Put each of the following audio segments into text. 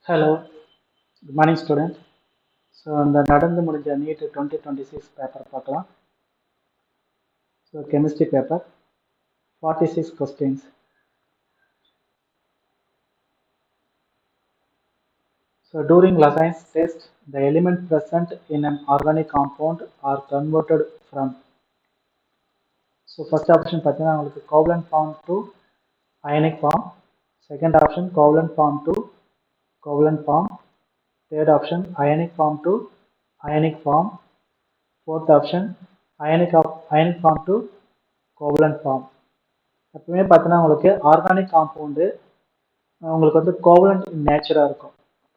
Hello, good morning student. So இந்த நடந்து முடிஞ்ச நீட் 2026 பேப்பர் பார்க்கலாம். So chemistry paper 46 questions. So during Lassaine's test, the element present in an organic compound are converted from. So first option பார்த்தீங்கன்னா உங்களுக்கு covalent form to ionic form. Second option covalent form to covalent form. Third option ionic form to ionic form. Fourth option ionic form to covalent form. எப்பவுமே பார்த்தீங்கன்னா உங்களுக்கு organic compound உங்களுக்கு வந்து covalent நேச்சராக இருக்கும்.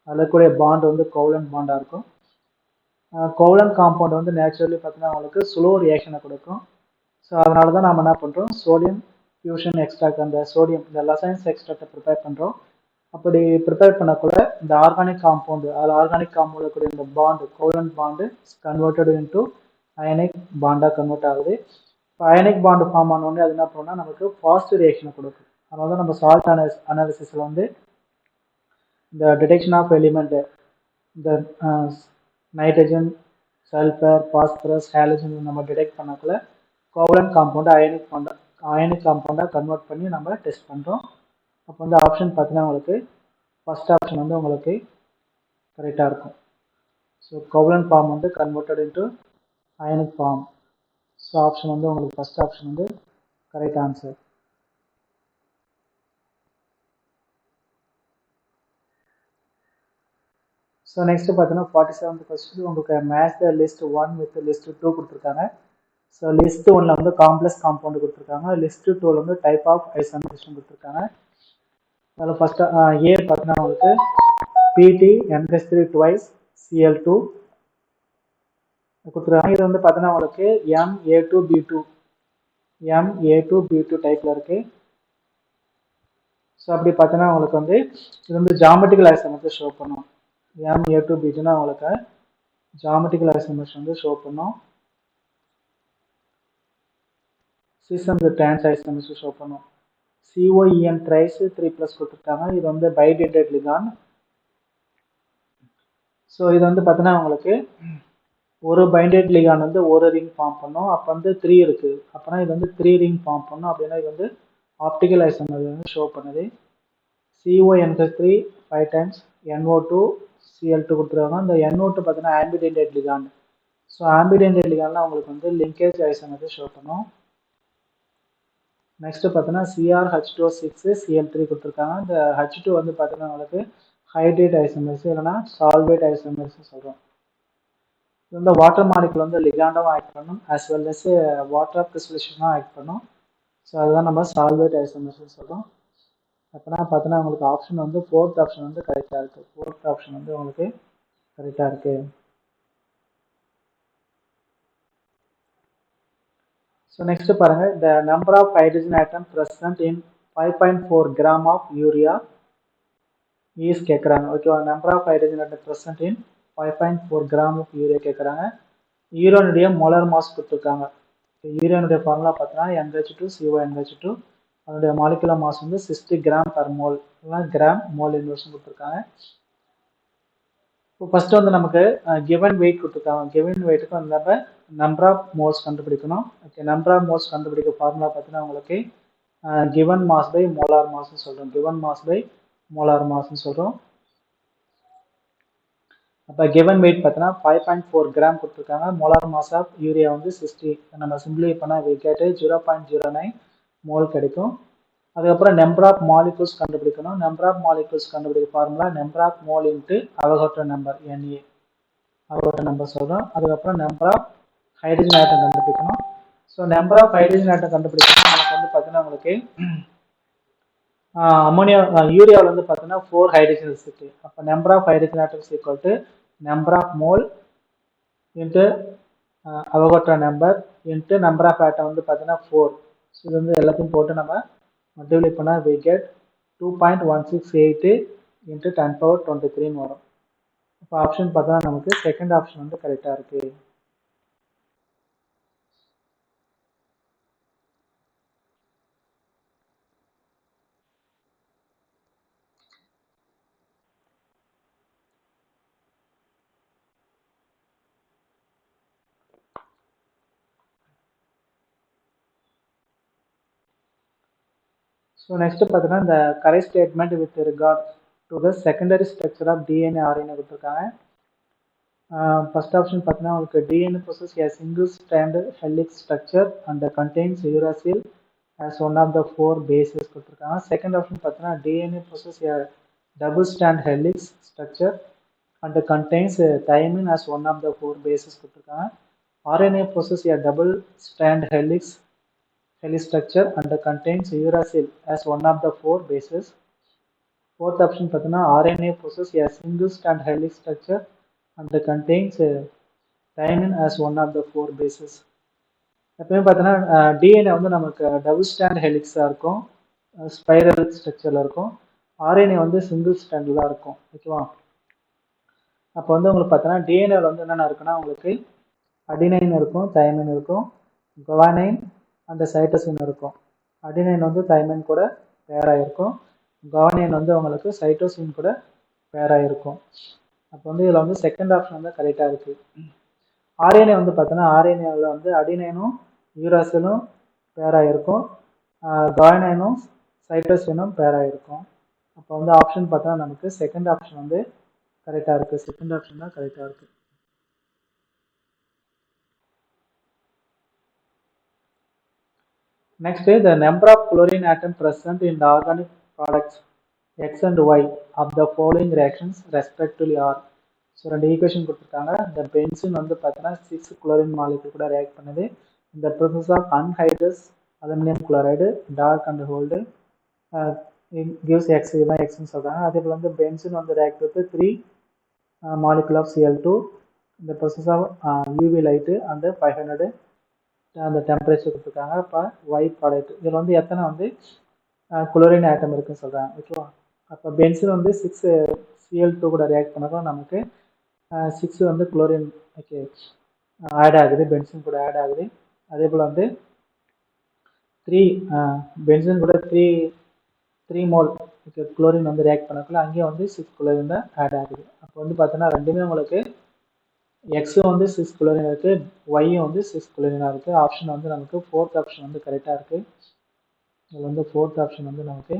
அதில் கூடிய பாண்ட் வந்து கோவலன்ட் பாண்டாக இருக்கும். கோவலன்ட் காம்பவுண்ட் வந்து நேச்சுரலி பார்த்தீங்கன்னா உங்களுக்கு ஸ்லோ ரியாக்ஷனை கொடுக்கும். ஸோ அதனால தான் நம்ம என்ன பண்ணுறோம், சோடியம் ஃபியூஷன் எக்ஸ்ட்ராக்ட், அந்த சோடியம் இந்த லசைன்ஸ் எக்ஸ்ட்ராக்டை ப்ரிப்பேர் பண்ணுறோம். அப்படி ப்ரிப்பேர் பண்ணக்குள்ள இந்த ஆர்கானிக் காம்பவுண்டு, அதில் ஆர்கானிக் காம்பவுண்ட் கூடிய இந்த bond covalent bond converted into ionic பாண்டாக கன்வெர்ட் ஆகுது. இப்போ அயனிக் பாண்டு ஃபார்ம் ஆனோடனே அது என்ன பண்ணோம்னா நமக்கு ஃபாஸ்ட் ரியாக்ஷனை கொடுக்கும். அதனால தான் நம்ம சால்ட் அனாலிசிஸில் வந்து இந்த டிடெக்ஷன் ஆஃப் எலிமெண்ட், இந்த நைட்ரஜன், சல்ஃபர், பாஸ்பரஸ், ஹாலஜன் நம்ம டிடெக்ட் பண்ணக்குள்ள கோவலன்ட் காம்பவுண்டை அயனிக் காம்பவுண்டாக கன்வெர்ட் பண்ணி நம்ம டெஸ்ட் பண்ணுறோம். அப்போ வந்து ஆப்ஷன் பார்த்தீங்கன்னா உங்களுக்கு ஃபர்ஸ்ட் ஆப்ஷன் வந்து உங்களுக்கு கரெக்டாக இருக்கும். ஸோ கோவலன்ட் ஃபார்ம் வந்து converted into ionic form. So option வந்து உங்களுக்கு ஃபர்ஸ்ட் ஆப்ஷன் வந்து கரெக்ட் ஆன்சர். ஸோ நெக்ஸ்ட் பார்த்தீங்கன்னா 47th கொஸ்டின் உங்களுக்கு match the list 1 with list 2 கொடுத்துருக்காங்க. ஸோ லிஸ்ட் 1ல் வந்து காம்ப்ளெக்ஸ் காம்பவுண்ட் கொடுத்துருக்காங்க. லிஸ்ட் 2ல் வந்து டைப் ஆஃப் ஐசோமரைசேஷன் கொடுத்துருக்காங்க. அதில் ஃபர்ஸ்ட் ஏ பார்த்தீங்கன்னா உங்களுக்கு பிடி NH3 ட்வைஸ் Cl2 கொடுத்துருக்காங்க. இது வந்து பார்த்தீங்கன்னா உங்களுக்கு Ma2B2 டைப்ல இருக்கு. ஸோ அப்படி பார்த்தீங்கன்னா உங்களுக்கு வந்து இது வந்து ஜாமெட்ரிக்கல் ஐசோமர்ஸ் ஷோ பண்ணும். Ma2B2னா உங்களுக்கு ஜாமெட்ரிக்கல் ஐசோமர்ஸ் வந்து ஷோ பண்ணும். சிஸ் டிரான்ஸ் ஐசோமர்ஸ் ஷோ பண்ணும். COEN ட்ரைஸ் 3+ கொடுத்துருக்காங்க. இது வந்து பைடென்டட் லிகாண்ட். ஸோ இது வந்து பார்த்தீங்கன்னா உங்களுக்கு ஒரு பைண்டட் லிகாண்ட் வந்து ஒரு ரிங் ஃபார்ம் பண்ணும். அப்போ வந்து 3 இருக்கு. அப்போனா இது வந்து 3 ரிங் ஃபார்ம் பண்ணும். அப்படின்னா இது வந்து ஆப்டிக்கல் ஐசோமர் வந்து ஷோ பண்ணுது. CONH3 5 டைம்ஸ் NO2 Cl2 கொடுத்துருக்காங்க. இந்த NO2 பார்த்தீங்கன்னா ஆம்பிடென்டட் லிகாண்ட். ஸோ ஆம்பிடென்டட் லிகாண்ட்லாம் உங்களுக்கு வந்து லிங்கேஜ் ஐசோமர் ஷோ பண்ணும். நெக்ஸ்ட் பார்த்தீங்கன்னா CrH2O6 Cl3 கொடுத்துருக்காங்க. இந்த H2 வந்து பார்த்தீங்கன்னா உங்களுக்கு ஹைட்ரேட் ஐசோமர்ஸ் இல்லைன்னா சால்வேட் ஐசோமர்ஸ் சொல்கிறோம். இது வந்து வாட்டர் மாலிகுல் வந்து லிகாண்டாவும் ஆக்ட் பண்ணும், ஆஸ் வெல் அஸ் வாட்டர் கிறிஸ்டலைசேஷனாக ஆக்ட் பண்ணும். ஸோ அதுதான் நம்ம சால்வேட் ஐசோமர்ஸ் சொல்கிறோம். அப்போனா பார்த்தீங்கன்னா உங்களுக்கு ஆப்ஷன் வந்து ஃபோர்த் ஆப்ஷன் வந்து கரெக்டாக இருக்குது. ஃபோர்த் ஆப்ஷன் வந்து உங்களுக்கு கரெக்டாக இருக்குது. ஸோ நெக்ஸ்ட் பாருங்க, the number of hydrogen atom present in 5.4 gram of urea is கேட்குறாங்க. ஓகேவா, number of hydrogen atom present in 5.4 gram of urea கேட்குறாங்க. யூரோனுடைய மோலார் மாஸ் கொடுத்துருக்காங்க. யூரியானுடைய ஃபார்முலா பார்த்தீங்கன்னா NH2CONH2. அதனுடைய மாலிகுலர் மாஸ் வந்து 60 gram per mole, gram mole inversion கொடுத்துருக்காங்க. இப்போ first வந்து நமக்கு கிவன் வெயிட் கொடுத்துருக்காங்க. கிவன் வெயிட்டுக்கு வந்து நம்ம நம்பர் ஆஃப் மோல்ஸ் கண்டுபிடிக்கணும். ஓகே, நம்பர் ஆஃப் மோல்ஸ் கண்டுபிடிக்க ஃபார்முலா பார்த்தீங்கன்னா உங்களுக்கு கிவன் மாஸ் பை மோலார் மாஸ்ன்னு சொல்கிறோம். கிவன் மாஸ் பை மோலார் மாஸ்ன்னு சொல்கிறோம். அப்போ கிவன் வெயிட் பார்த்தீங்கன்னா 5.4 கிராம் கொடுத்துருக்காங்க. மோலார் மாஸ் ஆஃப் யூரியா வந்து 60. நம்ம சிம்பிளை பண்ணால் கேட்டு 0.09 மோல் கிடைக்கும். அதுக்கப்புறம் நம்பர் ஆஃப் மாலிகூல்ஸ் கண்டுபிடிக்கணும். நம்பர் ஆஃப் மாலிகூல்ஸ் கண்டுபிடிக்க formula number of mole into Avogadro number Na, Avogadro number சொல்கிறோம். அதுக்கப்புறம் நம்பர் ஆஃப் ஹைட்ரஜன் ஆட்டம் கண்டுபிடிக்கணும். So number of hydrogen atom கண்டுபிடிக்கணும். நமக்கு வந்து பார்த்தீங்கன்னா உங்களுக்கு அமோனியா யூரியாவில் வந்து பார்த்தீங்கன்னா 4 ஹைட்ரஜன்ஸ் இருக்குது. அப்போ number of hydrogen atoms equal to number of mole into Avogadro number into number of atom வந்து பார்த்தீங்கன்னா 4. ஸோ இது வந்து எல்லாத்தையும் போட்டு நம்ம மல்டிப்ளை பண்ணால் we get 2.168 into 10^23 வரும். இப்போ ஆப்ஷன் பார்த்தா நமக்கு செகண்ட் ஆப்ஷன் வந்து கரெக்டாக இருக்கு. ஸோ நெக்ஸ்ட் பார்த்தீங்கன்னா இந்த correct statement with regard to the secondary structure of DNA RNA கொடுத்துருக்காங்க. ஃபர்ஸ்ட் ஆப்ஷன் பார்த்தீங்கன்னா உங்களுக்கு DNA possess a single strand helix structure and contains uracil as one of the four bases கொடுத்துருக்காங்க. Second option பார்த்தீங்கன்னா DNA possess a double strand helix structure and contains thymine as one of the four bases கொடுத்துருக்காங்க. RNA possess a double strand helix structure and contains uracil as one of the four bases. Fourth option பார்த்தீங்கன்னா RNA possess a single strand helix structure and contains thymine as one of the four bases. எப்பவுமே பார்த்தீங்கன்னா DNA வந்து நமக்கு double stand ஹெலிக்ஸாக இருக்கும், spiral ஸ்ட்ரக்சரில் இருக்கும். RNA வந்து single ஸ்டாண்டில் தான் இருக்கும். ஓகேவா? அப்போ வந்து உங்களுக்கு பார்த்தீங்கன்னா டிஎன்ஏவில் வந்து என்னென்ன இருக்குன்னா உங்களுக்கு அடினைன் இருக்கும், தைமைன் இருக்கும், குவானைன் அந்த சைட்டோசின் இருக்கும். அடினைன் வந்து தைமைன் கூட பேராக இருக்கும், குவானைன் வந்து உங்களுக்கு சைட்டோசின் கூட பேராக இருக்கும். அப்போ வந்து இதில் வந்து செகண்ட் ஆப்ஷன் வந்து கரெக்டாக இருக்குது. ஆர்என்ஏ வந்து பார்த்தோன்னா ஆர்என்ஏவில் வந்து அடினைனும் யூராசிலும் பேராக இருக்கும், குவானைனும் சைட்டோசினும் பேராக இருக்கும். அப்போ வந்து ஆப்ஷன் பார்த்தோன்னா நமக்கு செகண்ட் ஆப்ஷன் வந்து கரெக்டாக இருக்குது. செகண்ட் ஆப்ஷன் தான் கரெக்டாக இருக்குது. Next is the number of chlorine atom present in the organic products X and Y of the following reactions respectively are. So ரெண்டு ஈக்குவேஷன் கொடுத்துருக்காங்க. இந்த பென்சின் வந்து பார்த்தீங்கன்னா 6 குளோரின் மாலிகுல் கூட ரியாக்ட் பண்ணுது. இந்த process of anhydrous aluminium chloride dark and hold gives x, இதுதான் எக்ஸ்ன்னு சொல்கிறாங்க. அதே போல் வந்து பென்சின் வந்து react with 3 molecule of Cl2 இந்த process of UV light and 500 அந்த டெம்பரேச்சர் கொடுத்துருக்காங்க. இப்போ ஒய் ப்ராடக்ட் இதில் வந்து எத்தனை வந்து குளோரின் ஆட்டம் இருக்குன்னு சொல்கிறாங்க. ஓகேவா? அப்போ பென்சின் வந்து 6 Cl2 கூட ரியாக்ட் பண்ணதும் நமக்கு 6 வந்து குளோரின் ஓகே ஆட் ஆகுது, பென்சின் கூட ஆட் ஆகுது. அதே போல் வந்து 3 பென்சின் கூட 3 மோல் ஓகே குளோரின் வந்து ரியாக்ட் பண்ணக்குள்ள அங்கேயும் வந்து 6 குளோரின் தான் ஆட் ஆகுது. அப்போ வந்து பார்த்தீங்கன்னா ரெண்டுமே உங்களுக்கு எக்ஸும் வந்து 6 குளோரினாக இருக்குது, ஒய்யும் வந்து 6 குளோரினாக இருக்குது. ஆப்ஷன் வந்து நமக்கு ஃபோர்த் ஆப்ஷன் வந்து கரெக்டாக இருக்குது. இதில் வந்து ஃபோர்த் ஆப்ஷன் வந்து நமக்கு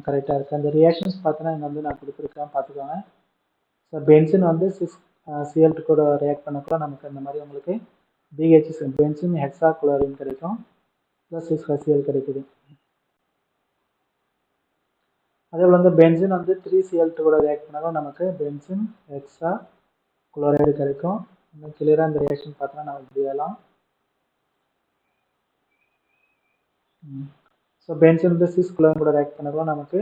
கரெக்டாக இருக்குது. அந்த ரியாக்ஷன்ஸ் பார்த்தோன்னா இங்கே வந்து நான் கொடுத்துருக்கேன், பார்த்துக்கோங்க. ஸோ பென்சின் வந்து 6 Cl2 கூட ரியாக்ட் பண்ணக்குள்ள நமக்கு இந்த மாதிரி உங்களுக்கு BH பென்சின் ஹெக்ஸா குளோரின் கிடைக்கும், ப்ளஸ் 6 HCl கிடைக்குது. அதே போல் வந்து பென்சின் வந்து 3 Cl2 கூட ரியாக்ட் பண்ணாலும் நமக்கு பென்சின் ஹெக்ஸா குளோரைடு கிடைக்கும். இன்னும் கிளியராக இந்த ரியாக்ஷன் பார்த்தோன்னா நமக்கு இப்படி எல்லாம். ஸோ பென்சின் வந்து 6 குளோரின் கூட ரியாக்ட் பண்ணக்குள்ள நமக்கு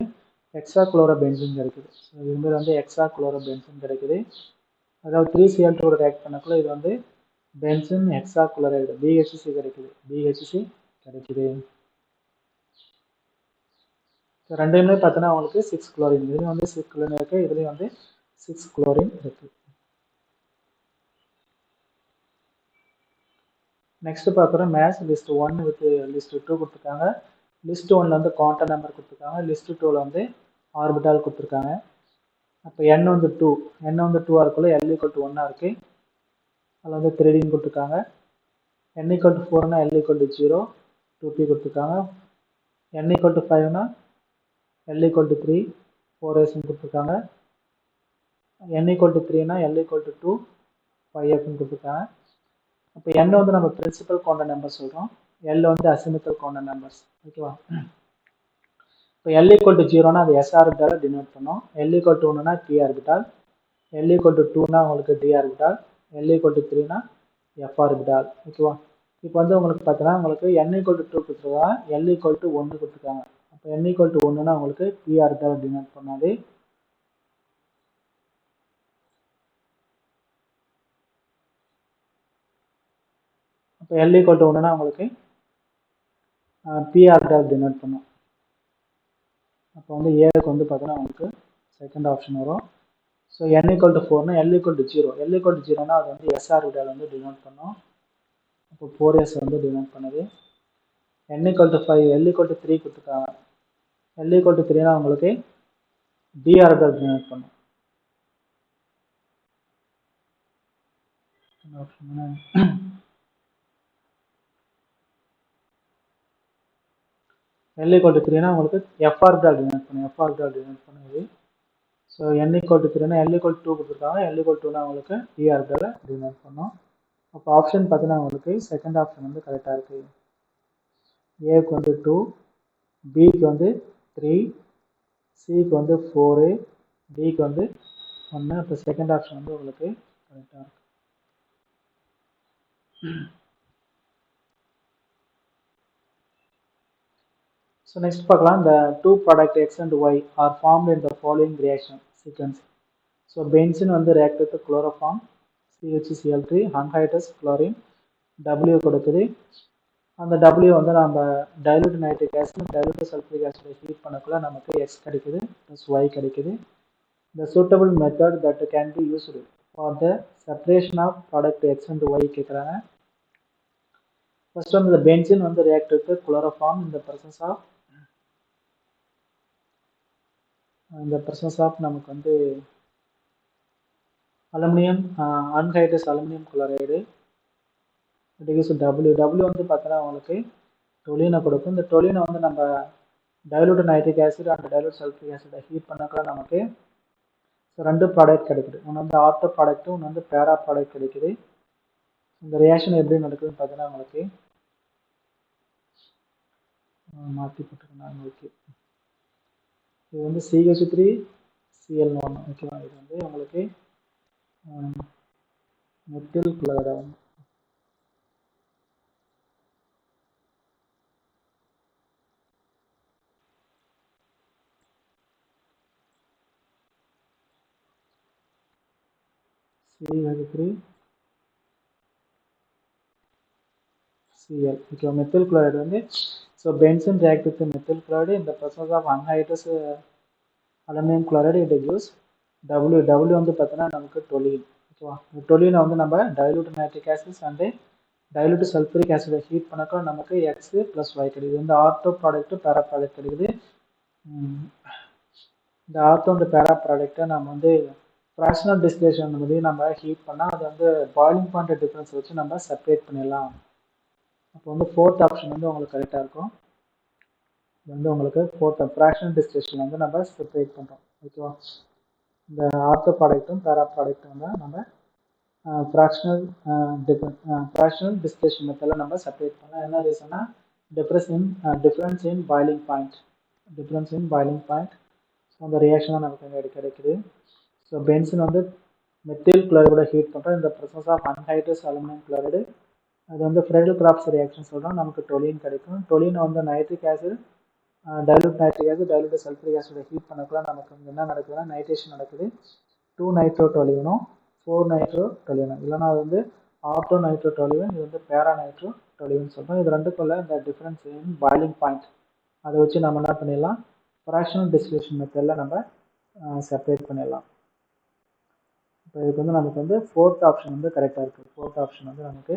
எக்ஸா குளோரோ பென்சின் கிடைக்குது. ஸோ இதுமாதிரி வந்து எக்ஸா குளோரோ பென்சின் கிடைக்குது. அதாவது 3 Cl2 கூட ரியாக்ட் பண்ணக்குள்ள இது வந்து பென்சின் ஹெக்ஸா குளோரைடு BHC கிடைக்குது, BHC கிடைக்குது. ஸோ ரெண்டுமே பார்த்தோன்னா உங்களுக்கு 6 குளோரின், இதுலேயும் வந்து 6 குளோரின் இருக்குது, இதுலேயும் வந்து 6 குளோரின் இருக்குது. நெக்ஸ்ட் பார்க்குறோம் மேத்ஸ் லிஸ்ட் 1 வித் லிஸ்ட் 2 கொடுத்துருக்காங்க. லிஸ்ட் 1ல் வந்து குவாண்டம் நம்பர் கொடுத்துருக்காங்க, லிஸ்ட் 2ல் வந்து ஆர்பிட்டால் கொடுத்துருக்காங்க. அப்போ n வந்து 2, n வந்து 2 இருக்குள்ள L = 1 இருக்குது, அதில் வந்து 3D கொடுத்துருக்காங்க. n = 4னா L = 0, 2p கொடுத்துருக்காங்க. n = 5னா L = 3, 4s கொடுத்துருக்காங்க. n = 3னா L = 2, 5f கொடுத்துருக்காங்க. அப்போ n வந்து நம்ம பிரின்சிபல் குவாண்டம் நம்பர் சொல்கிறோம், L வந்து அசிமெட்ரிக் குவாண்டம் நம்பர்ஸ். ஓகேவா? இப்போ L = 0னா அது s ஆர்பிட்டால் டினோட் பண்ணோம், L = 1னா p ஆர்பிட்டால், L = 2னா உங்களுக்கு d orbital, L = 3னா f orbital. ஓகேவா? இப்போ வந்து உங்களுக்கு பார்த்தீங்கன்னா உங்களுக்கு n = 2 கொடுத்துருக்காங்க, L = 1 கொடுத்துருக்காங்க. அப்போ n = 1னா உங்களுக்கு p ஆர்பிட்டால் டினோட் பண்ணாது. அப்போ L = 1னா உங்களுக்கு p ஆர்பிட்டால் டினோட் பண்ணும். அப்போ வந்து ஏக்கு வந்து பார்த்தீங்கன்னா உங்களுக்கு செகண்ட் ஆப்ஷன் வரும். ஸோ n = 4னா L = 0, L = 0னா அது வந்து s ஆர்பிட்டால் வந்து டினோட் பண்ணும். அப்போ 4s வந்து டினோட் பண்ணுது. n = 5, L = 3 கொடுத்துருக்காங்க, L = 3னா உங்களுக்கு d ஆர்பிட்டால் டினோட் பண்ணும். ஆப்ஷன். L equal to 3னா உங்களுக்கு F ஆர்பிட்டால் டினோட் பண்ணும். F ஆர்பிட்டால் டினோட் பண்ணுது. So n equal to 3னா L equal to 2 கொடுத்துருக்காங்க. L equal to 2னா உங்களுக்கு p ஆர்பிட்டால் டினோட் பண்ணும். அப்போ ஆப்ஷன் பார்த்தீங்கன்னா உங்களுக்கு செகண்ட் ஆப்ஷன் வந்து கரெக்டாக இருக்கு. ஏக்கு வந்து 2, பிக்கு வந்து 3, சிக்கு வந்து 4, டிக்கு வந்து 1. அப்போ செகண்ட் ஆப்ஷன் வந்து உங்களுக்கு கரெக்டாக இருக்கு. So next பார்க்கலாம், the two product X and Y are formed in the following reaction sequence. So benzene வந்து react with chloroform CHCl3, anhydrous chlorine W கொடுக்குது. அந்த W வந்து நம்ம dilute nitric acid dilute sulfuric acid heat பண்ணக்குள்ள நமக்கு X கிடைக்குது plus Y கிடைக்குது. The suitable method that can be used for the separation of product X and Y கேட்குறாங்க. First one, the benzene வந்து react with chloroform in the presence of நமக்கு வந்து aluminium anhydrous aluminium chloride W வந்து பார்த்தோன்னா உங்களுக்கு டொலினை கொடுக்கும். இந்த டொலினை வந்து நம்ம dilute nitric acid and dilute sulphuric ஆசிடை ஹீட் பண்ணாக்க நமக்கு ரெண்டு ப்ராடக்ட் கிடைக்குது. ஒன்று வந்து ஆர்த்தோ ப்ராடக்ட், ஒன்று வந்து பேரா ப்ராடக்ட் கிடைக்குது. இந்த ரியாக்ஷன் எப்படி நடக்குதுன்னு பார்த்தீங்கன்னா உங்களுக்கு மாற்றி போட்டுருக்கேன் உங்களுக்கு. இது வந்து CH3 Cl1 ஓகேவா. இது வந்து உங்களுக்கு methyl chloride CH3 Cl. Okay, methyl chloride வந்து so benzene react with methyl chloride in the presence of anhydrous aluminum chloride it gives W வந்து பார்த்தீங்கன்னா நமக்கு டொலின். ஓகேவா. டொலினை வந்து நம்ம dilute nitric acid and dilute sulphuric ஆசிடை ஹீட் பண்ணாக்கா நமக்கு X plus Y கிடைக்குது. இந்த ஆர்த்தோ ப்ராடக்ட் பேரா ப்ராடக்ட் கிடைக்குது. இந்த ஆர்த்தோ அந்த பேரா ப்ராடக்டை நம்ம வந்து ஃப்ராக்ஷனல் டிஸ்டிலேஷன் வந்து நம்ம ஹீட் பண்ணால் அது வந்து பாயிலிங் பாயிண்ட் டிஃபரன்ஸ் வச்சு நம்ம செப்பரேட் பண்ணிடலாம். அப்போ வந்து ஃபோர்த் ஆப்ஷன் வந்து உங்களுக்கு கரெக்டாக இருக்கும். இது வந்து உங்களுக்கு ஃபோர்த் ஃப்ராக்ஷனல் டிஸ்டிலேஷன் வந்து நம்ம செப்பரேட் பண்ணுறோம். ஓகேவா. இந்த ஆர்த்தோ ப்ராடக்ட்டும் பேரா ப்ராடக்ட்டும் வந்து நம்ம ஃப்ராக்ஷனல் டிஸ்டிலேஷன் மெத்தடில் நம்ம செப்பரேட் பண்ணலாம். என்ன ரீசன்னா difference in boiling point. So அந்த ரியாக்ஷன் தான் நமக்கு இங்கே கிடைக்குது. ஸோ பென்சின் வந்து மெத்தில் குளோரைடோட ஹீட் பண்ணுறோம். இந்த presence of anhydrous aluminium chloride அது வந்து ஃப்ரெடல் கிராப்ஸ் ரியாக்ஷன் சொல்கிறோம். நமக்கு டொலின் கிடைக்கும். டொலினை வந்து nitric acid dilute nitric acid dilute sulphuric ஆசிடை ஹீட் பண்ணக்குள்ள நமக்கு என்ன நடக்குதுன்னா நைட்ரேஷன் நடக்குது. 2 நைட்ரோ டொலினும் 4 நைட்ரோ டொலினும் இல்லைனா அது வந்து ஆர்த்தோ நைட்ரோ டொலிவன், இது வந்து பேரா நைட்ரோ டொலிவன் சொல்கிறோம். இது ரெண்டுக்குள்ள இந்த டிஃப்ரென்ஸ் இன் பாயிலிங் பாயிண்ட் அதை வச்சு நம்ம என்ன பண்ணிடலாம், ஃப்ராக்ஷனல் டிஸ்டிலேஷன் மெத்தடில் நம்ம செப்பரேட் பண்ணிடலாம். இப்போ இதுக்கு வந்து நமக்கு வந்து ஃபோர்த் ஆப்ஷன் வந்து கரெக்டாக இருக்குது. ஃபோர்த் ஆப்ஷன் வந்து நமக்கு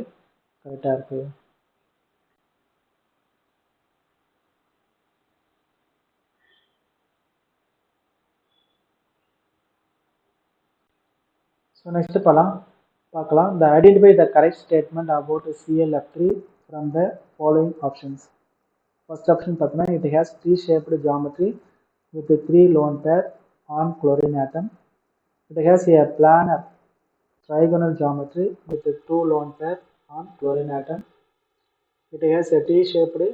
கரெக்டாக இருக்குது. ஸோ நெக்ஸ்ட் பார்க்கலாம். The identify the correct statement about ClF3 from the following options. First option பார்த்தீங்கன்னா it has T-shaped geometry with 3 lone pair on chlorine atom. It has a planar trigonal geometry with 2 lone pair on chlorine atom. It has a T-shaped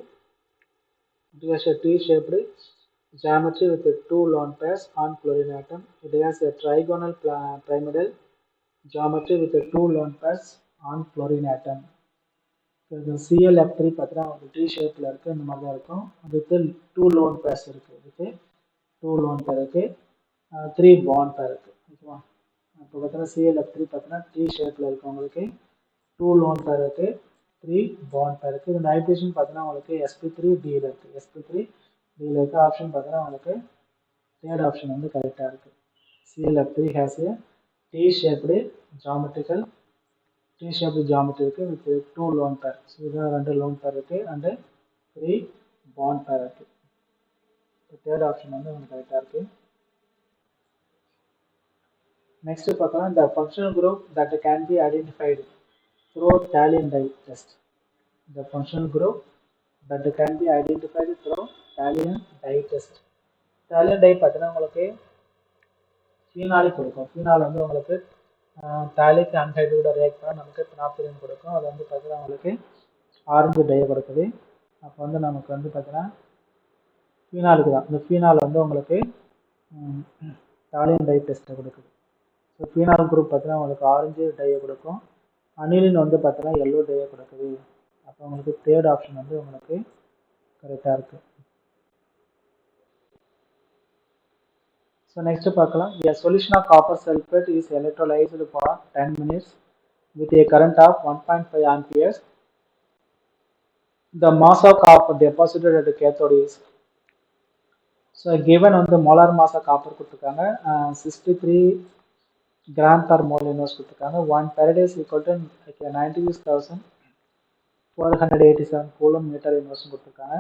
geometry with 2 lone pairs on chlorine atom. It has a trigonal pyramidal geometry with 2 lone pairs on chlorine atom. இந்த ClF3 பார்த்தீங்கன்னா ஒரு D ஷேப்பில் இருக்குது. இந்த மாதிரி தான் இருக்கும். அதுக்கு 2 லோன் பேர்ஸ் இருக்குது. இதுக்கு 2 லோன் பேர் இருக்குது, 3 பாண்ட் பேர் இருக்குது. ஓகேவா. இப்போ பார்த்தீங்கன்னா ClF3 பார்த்தீங்கன்னா டி ஷேப்பில் இருக்குது. உங்களுக்கு 2 லோன் பேர் இருக்குது, 3 பாண்ட் பேர் இருக்குது. இது நைட்ரேஷன் பார்த்தீங்கன்னா உங்களுக்கு sp3Dயில் இருக்குது. sp3Dயில் இருக்க ஆப்ஷன் பார்த்தீங்கன்னா உங்களுக்கு தேர்ட் ஆப்ஷன் வந்து கரெக்டாக இருக்குது. ClF3 has a T-shaped geometry இருக்குது with 2 lone pair. ஸோ இதான் 2 லோன் பேர் இருக்குது அண்டு 3 பாண்ட் பேர் இருக்குது. தேர்ட் ஆப்ஷன் வந்து உங்களுக்கு கரெக்டாக இருக்குது. நெக்ஸ்ட் பார்த்தோம்னா இந்த functional group that can be identified through tally and dye test. The functional group that can be identified through thallium dye test. Thallium dye பார்த்தீங்கன்னா உங்களுக்கு ஃபீனாலிக் கொடுக்கும். ஃபீனால் வந்து உங்களுக்கு தாலிக் அன்ஹைட்ரோட ரியாக்ட் பண்ணால் நமக்கு பினாப்திலின் கொடுக்கும். அது வந்து பார்த்தீங்கன்னா உங்களுக்கு ஆரஞ்சு டையை கொடுக்குது. அப்போ வந்து நமக்கு வந்து பார்த்தீங்கன்னா ஃபீனாலுக்கு தான். இந்த ஃபீனால் வந்து உங்களுக்கு தாலியம் டை டெஸ்ட்டை கொடுக்குது. ஸோ ஃபீனால் குரூப் பார்த்தீங்கன்னா உங்களுக்கு ஆரஞ்சு டையை கொடுக்கும். அனிலின் வந்து பார்த்தீங்கன்னா எல்லோ டையை கொடுக்குது. அப்போ உங்களுக்கு தேர்ட் ஆப்ஷன் வந்து உங்களுக்கு கரெக்டாக இருக்குது. ஸோ நெக்ஸ்ட் பார்க்கலாம். A solution of copper sulfate is electrolyzed for 10 minutes with a current of 1.5 amperes. The mass of copper deposited at the cathode is. So given வந்து மோலார் மாஸ் ஆஃப் காப்பர் கொடுத்துருக்காங்க 63 gram per mole invest கொடுத்துருக்காங்க. 1 Faraday equal to 96,487 coulomb metre invest கொடுத்துருக்காங்க.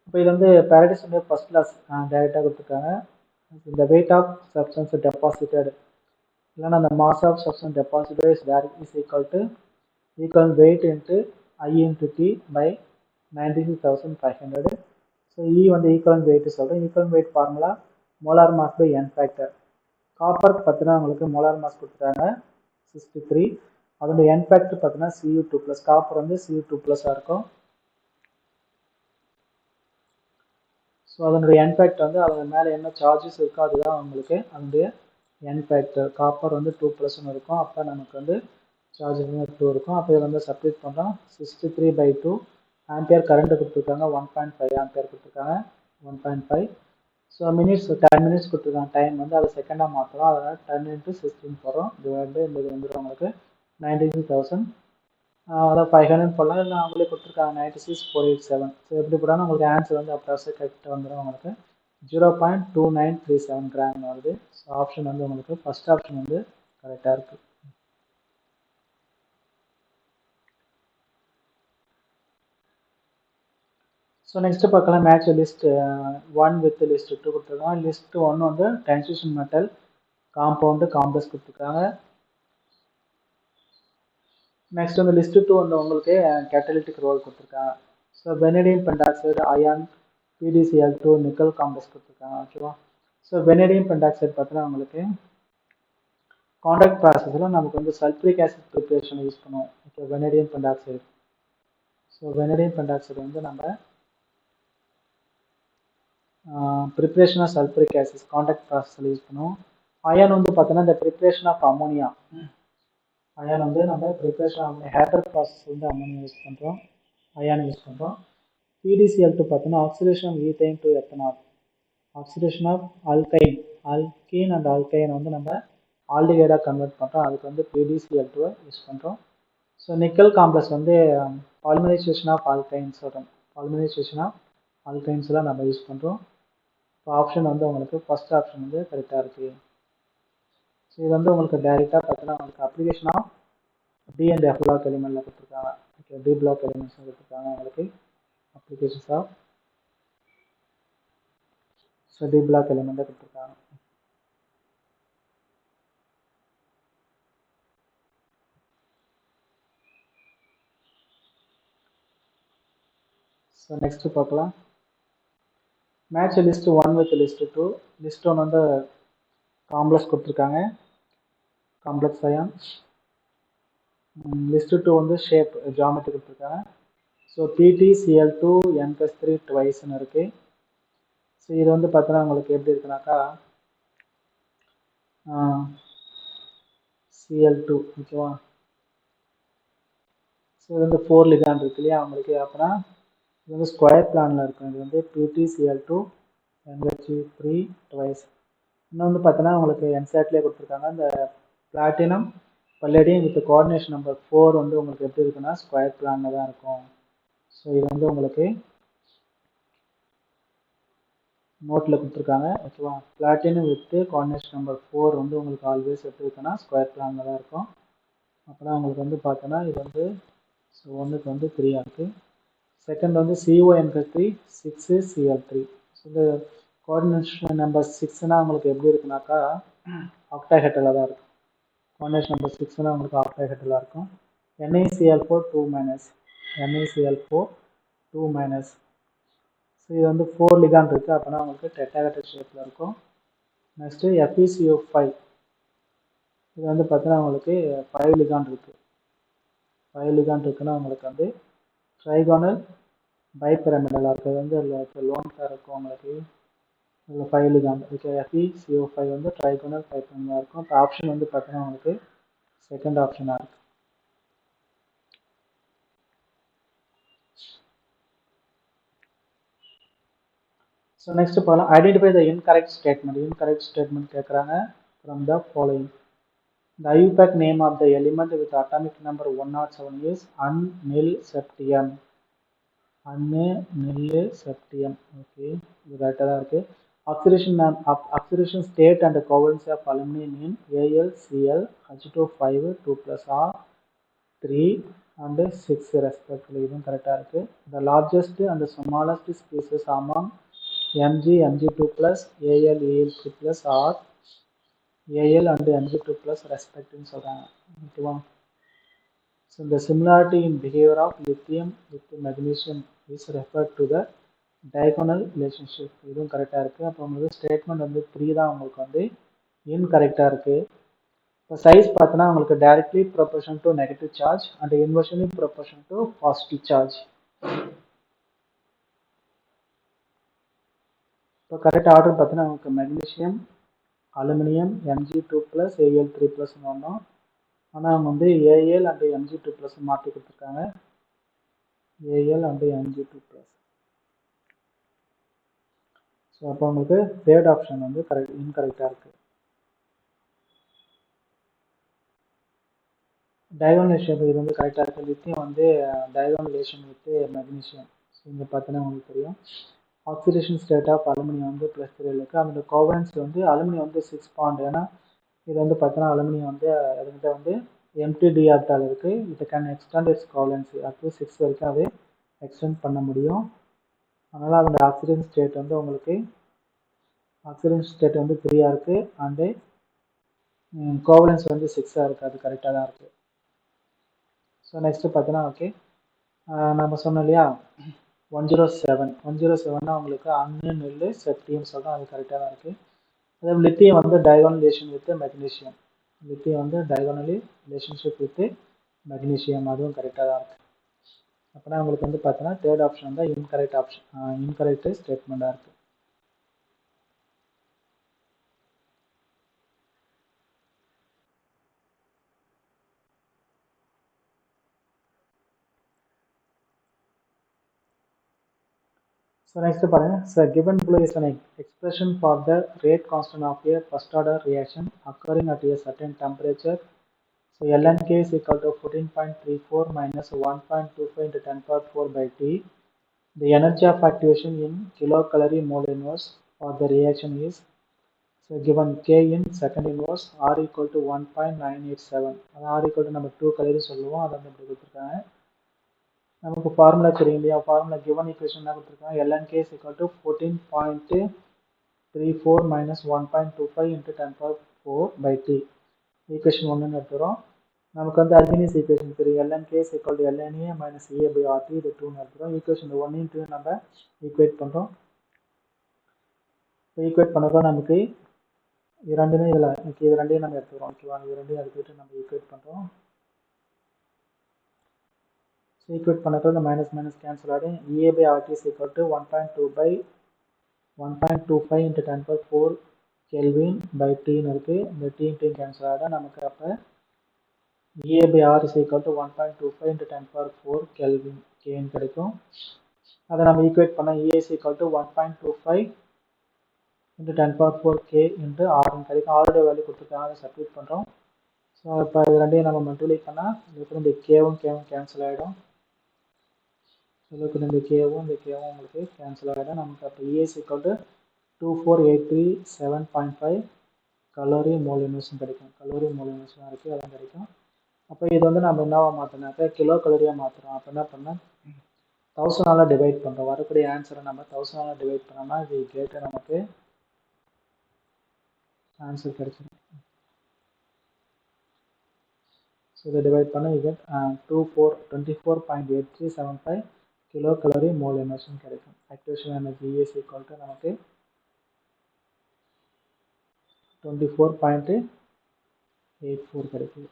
இப்போ இது வந்து Faradays வந்து first class டைரெக்டாக கொடுத்துருக்காங்க. The weight of substance deposited இல்லைன்னா அந்த mass of substance deposited is equal to weight into I into T by 96,500. ஸோ E வந்து ஈக்குவலன்ட் வெயிட் சொல்கிறேன். Equivalent weight formula molar mass by n factor. காப்பருக்கு பார்த்தீங்கன்னா உங்களுக்கு மோலார் மாஸ் கொடுத்துட்டாங்க 63. அதோட என் ஃபேக்டர் பார்த்தீங்கன்னா Cu2+. காப்பர் வந்து Cu2+ இருக்கும். ஸோ அதனுடைய என் ஃபேக்டர் வந்து அதோட மேலே என்ன சார்ஜஸ் இருக்கோ அதுதான் உங்களுக்கு அதனுடைய என் ஃபேக்டர். காப்பர் வந்து 2+ன்னு இருக்கும். அப்போ நமக்கு வந்து சார்ஜஸ் 2 இருக்கும். அப்போ இதை வந்து சப்ஸ்டிட் பண்ணுறோம். 63/2 ஆம்பியர் கரண்ட் கொடுத்துருக்காங்க. 1.5 ஆம்பியர் கொடுத்துருக்காங்க. 1.5. ஸோ மினிட்ஸ் 10 மினிட்ஸ் கொடுத்துருக்காங்க. டைம் வந்து அதை செகண்டாக மாற்றுறோம். அதனால் 10 into 16 போகிறோம். டிவைட் பை இது வந்துடும் உங்களுக்கு 96,000. அதான் 500 போடலாம். இல்லை அவங்களே கொடுத்துருக்காங்க 96,487. ஸோ எப்படி போட்டாலும் உங்களுக்கு ஆன்சர் வந்து அப்ராக்சிமேட் கரெக்டாக வந்துடும். உங்களுக்கு 0.2937 கிராம் வருது. ஸோ ஆப்ஷன் வந்து உங்களுக்கு ஃபர்ஸ்ட் ஆப்ஷன் வந்து கரெக்டாக இருக்குது. ஸோ நெக்ஸ்ட் பார்க்கலாம். மேட்ச் லிஸ்ட் 1 வித் லிஸ்ட் 2 கொடுத்துருக்காங்க. லிஸ்ட் 1 வந்து டிரான்சிஷன் மெட்டல் காம்பவுண்டு காம்ப்ளெக்ஸ் கொடுத்துருக்காங்க. நெக்ஸ்ட் வந்து லிஸ்ட் 2 வந்து உங்களுக்கு கேட்டலிட்டிக் ரோல் கொடுத்துருக்காங்க. So vanadium pentoxide iron PDCl2 nickel complex கொடுத்துருக்காங்க. ஓகேவா. ஸோ வெனடியம் பென்டாக்சைடு பார்த்தீங்கன்னா உங்களுக்கு காண்டாக்ட் ப்ராசஸில் நமக்கு வந்து சல்ஃபரிக் ஆசிட் ப்ரிப்ரேஷன் யூஸ் பண்ணுவோம். Okay vanadium pentoxide. So vanadium pentoxide வந்து நம்ம preparation of sulphuric acid contact ப்ராசஸில் யூஸ் பண்ணுவோம். அயான் வந்து பார்த்தீங்கன்னா இந்த ப்ரிப்ரேஷன் ஆஃப் அமோனியா. அயான் வந்து நம்ம ப்ரிப்ரேஷன் ஆஃப் ஹேட்டர் ப்ராசஸ் வந்து அமோனியா யூஸ் பண்ணுறோம். அயான் யூஸ் பண்ணுறோம். PDCl2 பார்த்தீங்கன்னா oxidation of ethane to ethanol. Oxidation of alkene and alkyne வந்து நம்ம ஆல்டிகைடாக கன்வெர்ட் பண்ணுறோம். அதுக்கு வந்து PDCl2 யூஸ் பண்ணுறோம். ஸோ நிக்கல் காம்ப்ளெக்ஸ் வந்து பாலிமரைசேஷன் ஆஃப் ஆல்கைன்ஸ் சொல்கிறோம். பாலிமரைசேஷன் ஆஃப் ஆல்கைன்ஸ்லாம் நம்ம யூஸ் பண்ணுறோம். இப்போ ஆப்ஷன் வந்து உங்களுக்கு ஃபர்ஸ்ட் ஆப்ஷன் வந்து கரெக்டாக இருக்குது. ஸோ இது வந்து உங்களுக்கு டைரெக்டாக பார்த்தீங்கன்னா உங்களுக்கு application of D and F block எலிமெண்ட்டில் கொடுத்துருக்காங்க. ஓகே டி பிளாக் எலிமெண்ட்ஸ் கொடுத்துருக்காங்க உங்களுக்கு applications of so D block எலிமெண்ட்டை கொடுத்துருக்காங்க. ஸோ நெக்ஸ்ட் பார்க்கலாம். Match list 1 with list 2. List 1 வந்து காம்ப்ளெக்ஸ் கொடுத்துருக்காங்க. Complex ion. லிஸ்ட் 2 வந்து ஷேப் ஜாமெட்ரி கொடுத்துருக்காங்க. ஸோ PTCl2 N+3 ட்வைஸ்ன்னு இருக்குது. ஸோ இது வந்து பார்த்தீங்கன்னா உங்களுக்கு எப்படி இருக்குனாக்கா Cl2 ஓகேவா. ஸோ இது வந்து 4 லிகாண்ட் இருக்கு இல்லையா உங்களுக்கு. அப்புறம் இது வந்து ஸ்கொயர் பிளானில் இருக்கும். இது வந்து PTCl2 N+3 ட்வைஸ். இன்னும் வந்து பார்த்தீங்கன்னா உங்களுக்கு என்சாட்லேயே கொடுத்துருக்காங்க. இந்த platinum palladium with coordination number 4 வந்து உங்களுக்கு எப்படி இருக்குன்னா ஸ்கொயர் பிளானில் தான் இருக்கும். ஸோ இது வந்து உங்களுக்கு நோட்டில் கொடுத்துருக்காங்க. ஓகேவா. பிளாட்டினம் வித் கோஆர்டினேஷன் நம்பர் 4 வந்து உங்களுக்கு ஆல்வேஸ் எப்படி இருக்குன்னா ஸ்கொயர் பிளானில் தான் இருக்கும். அப்புறம் உங்களுக்கு வந்து பார்த்தோன்னா இது வந்து ஸோ 1க்கு வந்து 3 இருக்குது. செகண்ட் வந்து CON+3 6 Cl3. ஸோ இந்த கோஆர்டினேஷன் நம்பர் 6னா உங்களுக்கு எப்படி இருக்குனாக்கா ஆக்டாஹெட்ரலாக தான் இருக்கும். கோஆர்டினேஷன் நம்பர் 6னா உங்களுக்கு ஆக்டாஹெட்ரலாக இருக்கும். NaCl4 2 NaCl4 2 - ஸோ இது வந்து 4 லிகாண்ட் இருக்குது, அப்படின்னா உங்களுக்கு டெட்ராஹெட்ரல் ஷேப்பில் இருக்கும். நெக்ஸ்ட்டு FeCO5, இது வந்து பார்த்தீங்கன்னா உங்களுக்கு 5 லிகாண்ட் இருக்குது. 5 லிகாண்ட் இருக்குன்னா உங்களுக்கு வந்து ட்ரைகோனல் பைபிரமிடலாக இருக்குது. இது வந்து லோன் பேர் இருக்கும் உங்களுக்கு. இதில் 5 லிகாண்ட் ஓகே. FeCO5 வந்து ட்ரைகோனல் பைபிரமிடலாக இருக்கும். இப்போ ஆப்ஷன் வந்து பார்த்தீங்கன்னா உங்களுக்கு செகண்ட் ஆப்ஷனாக இருக்குது. ஸோ நெக்ஸ்ட் போகலாம். Identify the incorrect statement. Incorrect statement கேட்குறாங்க. From the following, the IUPAC name of the element with atomic number 107 is unnil septium. unnil septium. Okay, இது கரெக்டாக தான் இருக்குது. Oxidation state and covalence of aluminum in AlCl H2O5 2 plus R 3 and 6 respectively. இதுவும் கரெக்டாக இருக்குது. The largest and the smallest species among Mg, Mg2 plus Al, Al3 plus R, Al and Mg2 plus respectively சொல்கிறாங்க. ஓகேவா? So the similarity in behavior of lithium with magnesium is referred to the diagonal relationship. இதுவும் கரெக்டாக இருக்குது. அப்போ உங்களுக்கு statement வந்து 3 தான் உங்களுக்கு வந்து இன்கரெக்டாக இருக்குது. இப்போ சைஸ் பார்த்தோன்னா உங்களுக்கு directly proportion to negative charge and inversely proportion to positive charge. இப்போ கரெக்ட் ஆர்டர் பார்த்தீங்கன்னா உங்களுக்கு magnesium, aluminium, Mg2 plus Al3 plus ஒன்றும், ஆனால் அவங்க வந்து Al அண்ட் Mg2 ப்ளஸ் மாற்றி கொடுத்துருக்காங்க. Al and Mg2 plus. So அப்போ உங்களுக்கு தேர்ட் ஆப்ஷன் வந்து இன்கரெக்டாக இருக்குது. டயகோனலேஷன் இது வந்து கரெக்டாக இருக்குது. லித்தியம் வந்து டயகோனலேஷன் வித் மெக்னீஷியம். ஸோ இங்கே பார்த்தீங்கன்னா உங்களுக்கு தெரியும். ஆக்சிடேஷன் ஸ்டேட் ஆஃப் அலுமினியம் வந்து +3 இருக்குது. அந்த கோவலன்ஸ் வந்து அலுமினியம் வந்து 6 பாண்ட். ஏன்னா இது வந்து பார்த்தீங்கன்னா அலுமினியம் வந்து அதுக்கிட்ட வந்து எம்டி ஆர்பிட்டால் இருக்குது. இது can extend it's கோவலன்ஸ் up to 6 வரைக்கும் அது எக்ஸ்டெண்ட் பண்ண முடியும். அதனால் அதோட ஆக்சிடேஷன் ஸ்டேட் வந்து உங்களுக்கு ஆக்சிடேஷன் ஸ்டேட் வந்து 3 இருக்குது. அண்டு கோவலன்ஸ் வந்து 6 இருக்குது. அது கரெக்டாக தான் இருக்குது. ஸோ நெக்ஸ்ட்டு பார்த்தீங்கன்னா ஓகே, நம்ம சொன்னோம் இல்லையா 107 உங்களுக்கு அன்னில் செப்டியம் சொல்கிறோம். அது கரெக்டாக தான் இருக்குது. அதே லித்தியம் வந்து டயகோனலேஷன் வித் மெக்னீஷியம். லித்தியம் வந்து டயகோனலி ரிலேஷன்ஷிப் வித் மெக்னீஷியம், அதுவும் கரெக்டாக தான் இருக்குது. அப்படின்னா உங்களுக்கு வந்து பார்த்தீங்கன்னா தேர்ட் ஆப்ஷன் தான் இன்கரெக்ட் ஆப்ஷன், இன்கரெக்ட் ஸ்டேட்மெண்ட்டாக இருக்குது. So next பாருங்க, so given below is an expression for the rate constant of a first order reaction occurring at a certain temperature. So ln k is equal to 14.34 minus 1.25 into 10 power 4 by T. The energy of activation in kilocalorie mole inverse for the reaction is, so given K in second inverse R equal to 1.987. R equal to நம்ம 2 calorie சொல்லுவோம். அதை வந்து இப்படி கொடுத்துருக்காங்க. நமக்கு formula தெரியும் இல்லையா? Formula given equation என்ன கொடுத்துருக்காங்க? ln k is equal to 14.34 minus 1.25 into 10 power 4 by T. Equation 1ன்னு எடுத்துகிறோம். நமக்கு வந்து அல்பினிஸ் ஈக்குவேஷன் தெரியும். ln k is equal to ln A minus A by RT, இது 2ன்னு எடுத்துகிறோம். ஈக்குவேஷன் 1 2 நம்ம ஈக்குவேட் பண்ணுறோம். இப்போ ஈக்குவேட் பண்ணப்போ நமக்கு இது ரெண்டுமே இதில் இது ரெண்டையும் நம்ம எடுத்துக்கிறோம். ஓகேவா? இது ரெண்டையும் எடுத்துக்கிட்டு நம்ம ஈக்குவேட் பண்ணுறோம். ஸோ ஈக்குவேட் பண்ணப்போ இந்த மைனஸ் மைனஸ் கேன்சல் ஆகிடும். EA by RT is equal to 1.25 into 10 power 4 Kelvin by Tன்னு இருக்குது. இந்த T கேன்சல் ஆகிடும். நமக்கு அப்போ EA by R is equal to 1.25 into 10 power 4 Kelvin Kன்னு கிடைக்கும். அதை நம்ம ஈக்குவேட் பண்ணால் EA is equal to 1.25 into 10 power 4 K into Rன்னு கிடைக்கும். ஆருடைய வேல்யூ கொடுத்துருக்காங்க, அதை சப்ஸ்டிட் பண்ணுறோம். ஸோ இப்போ இது ரெண்டையும் நம்ம மல்டிப்ளை பண்ணால் இந்த கேவும் கேன்சல் ஆகிடும். இந்த கேவும் உங்களுக்கு கேன்சல் ஆகிடும். நமக்கு அப்போ EA is equal to 24837.5 calorie mole இன்வெர்ஸ்னு கிடைக்கும். கலோரி மோல் இன்வெர்ஸ் தான் இருக்குது, அதான் கிடைக்கும். அப்போ இது வந்து நம்ம என்னவா மாற்றினாக்கா கிலோ கலோரியாக மாற்றுறோம். அப்போ என்ன பண்ணால் 1000 டிவைட் பண்ணுறோம். வரக்கூடிய ஆன்சரை நம்ம 1000 டிவைட் பண்ணோம்னா இது கேட்டு நமக்கு ஆன்சர் கிடைச்சிடும். ஸோ இதை டிவைட் பண்ண இது 24.8375 கிலோ கலோரி மோல் எமர்ஷன் கிடைக்கும். Activation energy ES equal to நமக்கு 24.84 கிடைக்குது.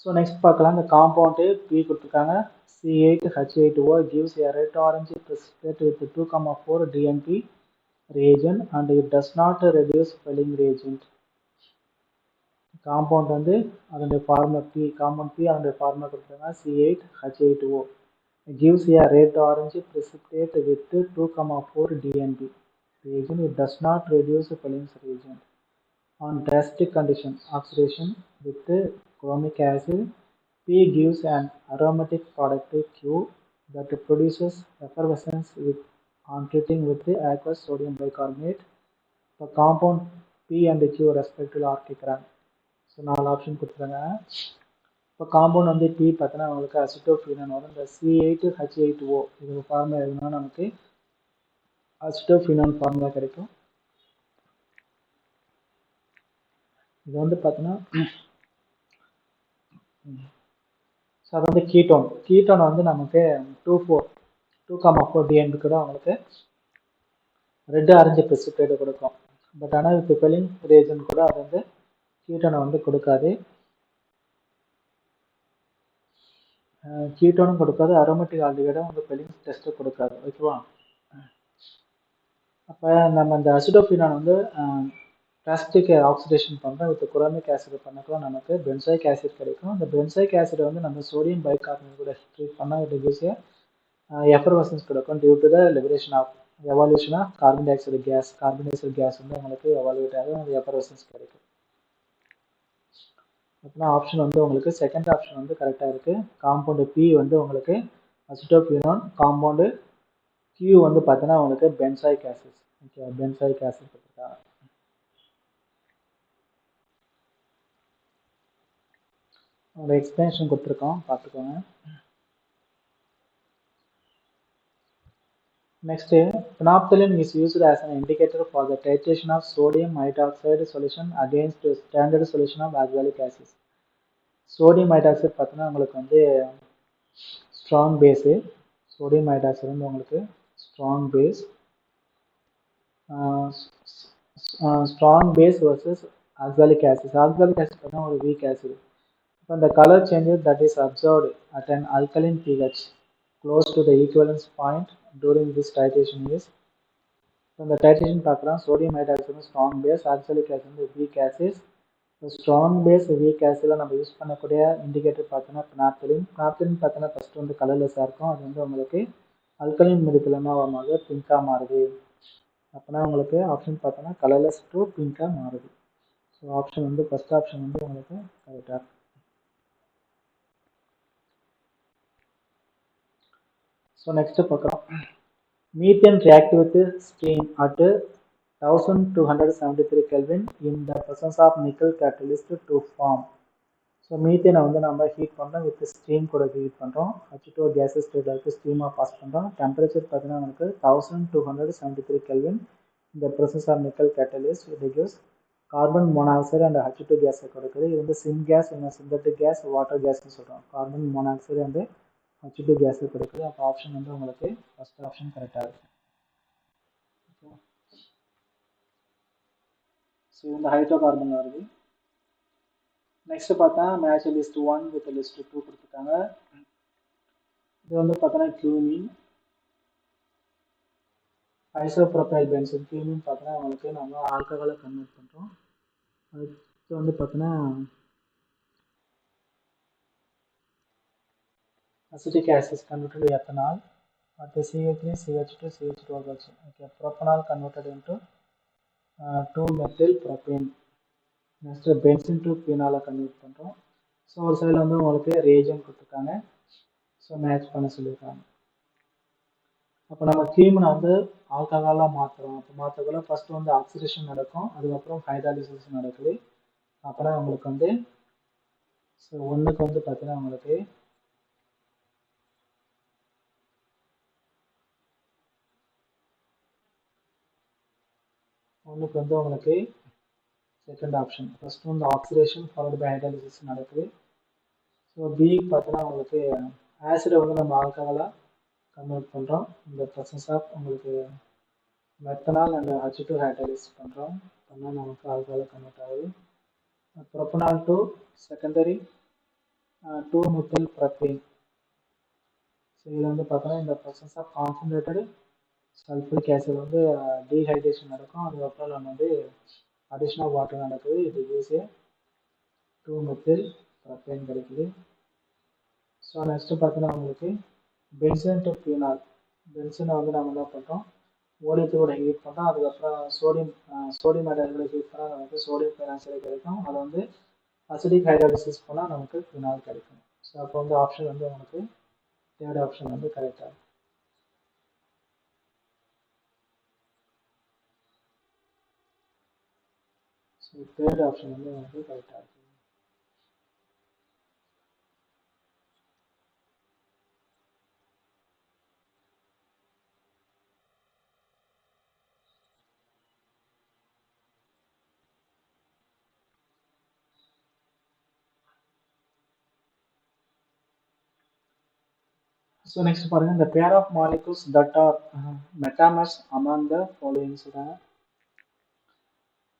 ஸோ நெக்ஸ்ட் பார்க்கலாம். இந்த காம்பவுண்டு P கொடுத்துருக்காங்க. C8H8O gives a red orange precipitate with 2,4 DNP reagent and it does not reduce Pelling reagent. Compound வந்து அதனுடைய ஃபார்முலா P, காம்பவுண்ட் P அதனுடைய formula கொடுத்துருக்காங்க. C8H8O gives a red orange precipitate with 2,4 DNP reagent. It does not reduce Pelling's reagent. On drastic condition, oxidation with chromic acid, P gives an aromatic product Q that produces effervescence on treating with aqueous sodium bicarbonate. The compound P and Q respectively are கேட்குறாங்க. So 4 option கொடுத்துருங்க. இப்போ compound வந்து P பார்த்தோன்னா உங்களுக்கு அசிட்டோஃபினான் வரும். இந்த C8H8O இது formula எதுனா நமக்கு அசிட்டோஃபினான் ஃபார்முலா கிடைக்கும். இது வந்து பார்த்தோன்னா ஸோ அது வந்து கீட்டோன் வந்து நமக்கு 2,4 DNP கூட உங்களுக்கு ரெட் ஆரஞ்சு ப்ரெசிபிடேட்டை கொடுக்கும். பட் ஆனால் இப்போ பெல்லிங் ரியேஜன்ட் கூட அது வந்து கீட்டோனை வந்து கொடுக்காது. கீட்டோனும் கொடுக்காது, அரோமேட்டிக் ஆல்டிகைடும் வந்து பெல்லிங் டெஸ்ட்டு கொடுக்காது. ஓகேவா? அப்போ நம்ம இந்த அசிட்டோஃபினான் வந்து பிளாஸ்டிக் ஆக்சிடேஷன் பண்ணுறோம். வித் குரோமிக் ஆசிட் பண்ணக்குள்ள நமக்கு பென்சாயிக் ஆசிட் கிடைக்கும். அந்த பென்சாயிக் ஆசிட் வந்து நம்ம சோடியம் பைகார்பனேட் கூட ட்ரீட் பண்ணால் இட் கிவ்ஸ் எஃபர்வசன்ஸ் கொடுக்கும். Due to the liberation of evolution of carbon dioxide gas. Carbon dioxide gas வந்து உங்களுக்கு எவால்யூட் ஆகும், அது எஃபர்வசன்ஸ் கிடைக்கும். அப்படின்னா ஆப்ஷன் வந்து உங்களுக்கு செகண்ட் ஆப்ஷன் வந்து கரெக்டாக இருக்குது. காம்பவுண்டு P வந்து உங்களுக்கு அசிட்டோஃபினான், காம்பவுண்டு Q வந்து பார்த்தீங்கன்னா உங்களுக்கு benzoic acid. Okay, benzoic acid கொடுத்துருக்காங்க. அதோட எக்ஸ்பிளனேஷன் கொடுத்துருக்கோம், பார்த்துக்கோங்க. Next, phenolphthalein is used as an indicator for the titration of sodium hydroxide solution against standard solution of azelaic acid. Sodium hydroxide பார்த்தீங்கன்னா உங்களுக்கு வந்து ஸ்ட்ராங் பேஸு. சோடியம் ஹைட்ராக்சைடு வந்து உங்களுக்கு strong base. Strong base versus azelaic acid. Azelaic acid பார்த்தீங்கன்னா ஒரு weak acid. இப்போ the color changes that is observed at an alkaline pH close to the equivalence point during this titration is. So இந்த titration பார்க்கலாம். Sodium hydroxide strong base, azelaic acid வந்து weak acid. Strong base weak ஆசிடில் நம்ம use பண்ணக்கூடிய indicator பார்த்தோன்னா phenolphthalein. phenolphthalein பார்த்தோன்னா first வந்து கலர்லெஸ்ஸாக இருக்கும். அது வந்து உங்களுக்கு அல்கலைன் மெடிக்கல் என்னவாக பிங்காக மாறுது. அப்போனா உங்களுக்கு ஆப்ஷன் பார்த்தோன்னா கலர்லெஸ் டு பிங்காக மாறுது. ஸோ ஆப்ஷன் வந்து ஃபஸ்ட் ஆப்ஷன் வந்து உங்களுக்கு கரெக்டாக இருக்கும். ஸோ நெக்ஸ்ட்டு பார்க்கலாம். Methane react with steam at 1273 Kelvin in the presence of nickel catalyst to form. So மீத்தேனை வந்து நம்ம ஹீட் பண்ணுறோம், வித் ஸ்டீம் கூட ஹீட் பண்ணுறோம். H2O கேஸஸ் ஸ்டேட்டில் இருக்குது, ஸ்டீமாக பாஸ் பண்ணுறோம். டெம்பரேச்சர் பார்த்தீங்கன்னா நமக்கு 1273 Kelvin இந்த ப்ரொசஸ் ஆஃப் நிக்கல் கேட்டலிஸ்ட். இது gives carbon monoxide and H2 கேஸை கொடுக்குது. இது வந்து சிம் கேஸ், இன்னும் சிந்தட்டிக் கேஸ், வாட்டர் கேஸ்ன்னு சொல்கிறோம். கார்பன் மோனாக்சைடு அண்ட் H2 கேஸை கொடுக்குது. அப்போ ஆப்ஷன் வந்து உங்களுக்கு ஃபஸ்ட் ஆப்ஷன் கரெக்டாக இருக்குது. ஸோ இந்த ஹைட்ரோ கார்பன் வருது. நெக்ஸ்ட் பார்த்தா மேட்ச் லிஸ்ட் 1 வித் லிஸ்ட் 2 கொடுத்துருக்காங்க. இது வந்து பார்த்தோன்னா கியூமின், ஐசோப்ரோபைல் பென்சின். கியூமின் பார்த்தோன்னா உங்களுக்கு நம்ம ஆல்கஹாலை கன்வெர்ட் பண்ணுறோம். அதுக்கு வந்து பார்த்தோன்னா acetic acid converted to ethanol at CH3 CH2 CH2 also. Okay, propanol converted into 2-methyl propane. Next benzene to பீனாலை கன்வெர்ட் பண்ணுறோம். ஸோ ஒரு சைடில் வந்து உங்களுக்கு ரேஜன் கொடுத்துருக்காங்க, ஸோ மேட்ச் பண்ண சொல்லியிருக்காங்க. அப்போ நம்ம கியூமினை வந்து ஆல்கஹாலாக மாற்றுறோம். அப்போ மாற்றக்குள்ள ஃபஸ்ட்டு வந்து ஆக்சிடேஷன் நடக்கும், அதுக்கப்புறம் ஹைட்ராலிசிஸ் நடக்குது. அப்புறம் உங்களுக்கு வந்து ஸோ ஒன்றுக்கு வந்து பார்த்தீங்கன்னா உங்களுக்கு ஒன்றுக்கு வந்து உங்களுக்கு செகண்ட் ஆப்ஷன். ஃபர்ஸ்ட் வந்து ஆக்சிடேஷன் ஃபாலோட் பை ஹைட்ராலிசிஸ் நடக்குது. ஸோ பி பார்த்தீங்கன்னா உங்களுக்கு ஆசிடை வந்து நம்ம ஆல்கஹாலாக கன்வெர்ட் பண்ணுறோம். இந்த ப்ராசஸ் ஆஃப் உங்களுக்கு மெத்தனால் அண்ட் H2 ஹைட்ராலிசிஸ் பண்ணுறோம். பண்ணால் நமக்கு ஆல்கஹாலாக கன்வெர்ட் ஆகுது. Propanol to secondary 2-methyl propane. So இதில் வந்து பார்த்தோன்னா இந்த process of concentrated sulphuric acid வந்து டீஹைட்ரேஷன் நடக்கும். அதுக்கப்புறம் நம்ம வந்து அடிஷ்னல் வாட்டர் நடக்குது. இது யூஸே 2-methyl propane கிடைக்குது. ஸோ நெக்ஸ்ட்டு பார்த்தீங்கன்னா உங்களுக்கு பென்சன் டு ஃபினால். பென்சனை வந்து நம்ம என்ன பண்ணுறோம், ஓடியத்தோட ஹீட் பண்ணுறோம். அதுக்கப்புறம் சோடியம் ஹைட்ராக்சைடு ஹீட் பண்ணால் நமக்கு சோடியம் பெராக்சைடு கிடைக்கும். அதை வந்து அசிடிக் ஹைட்ராலிசிஸ் பண்ணால் நமக்கு ஃபினால் கிடைக்கும். ஸோ அப்போ வந்து ஆப்ஷன் வந்து உங்களுக்கு தேர்ட் ஆப்ஷன் வந்து கரெக்டாக இருக்கும். ஸோ தேர்ட் ஆப்ஷன் வந்து உங்களுக்கு கரெக்டாக இருக்கும். ஸோ நெக்ஸ்ட் பாருங்க, இந்த pair of molecules that are metamers among the following சொல்கிறாங்க.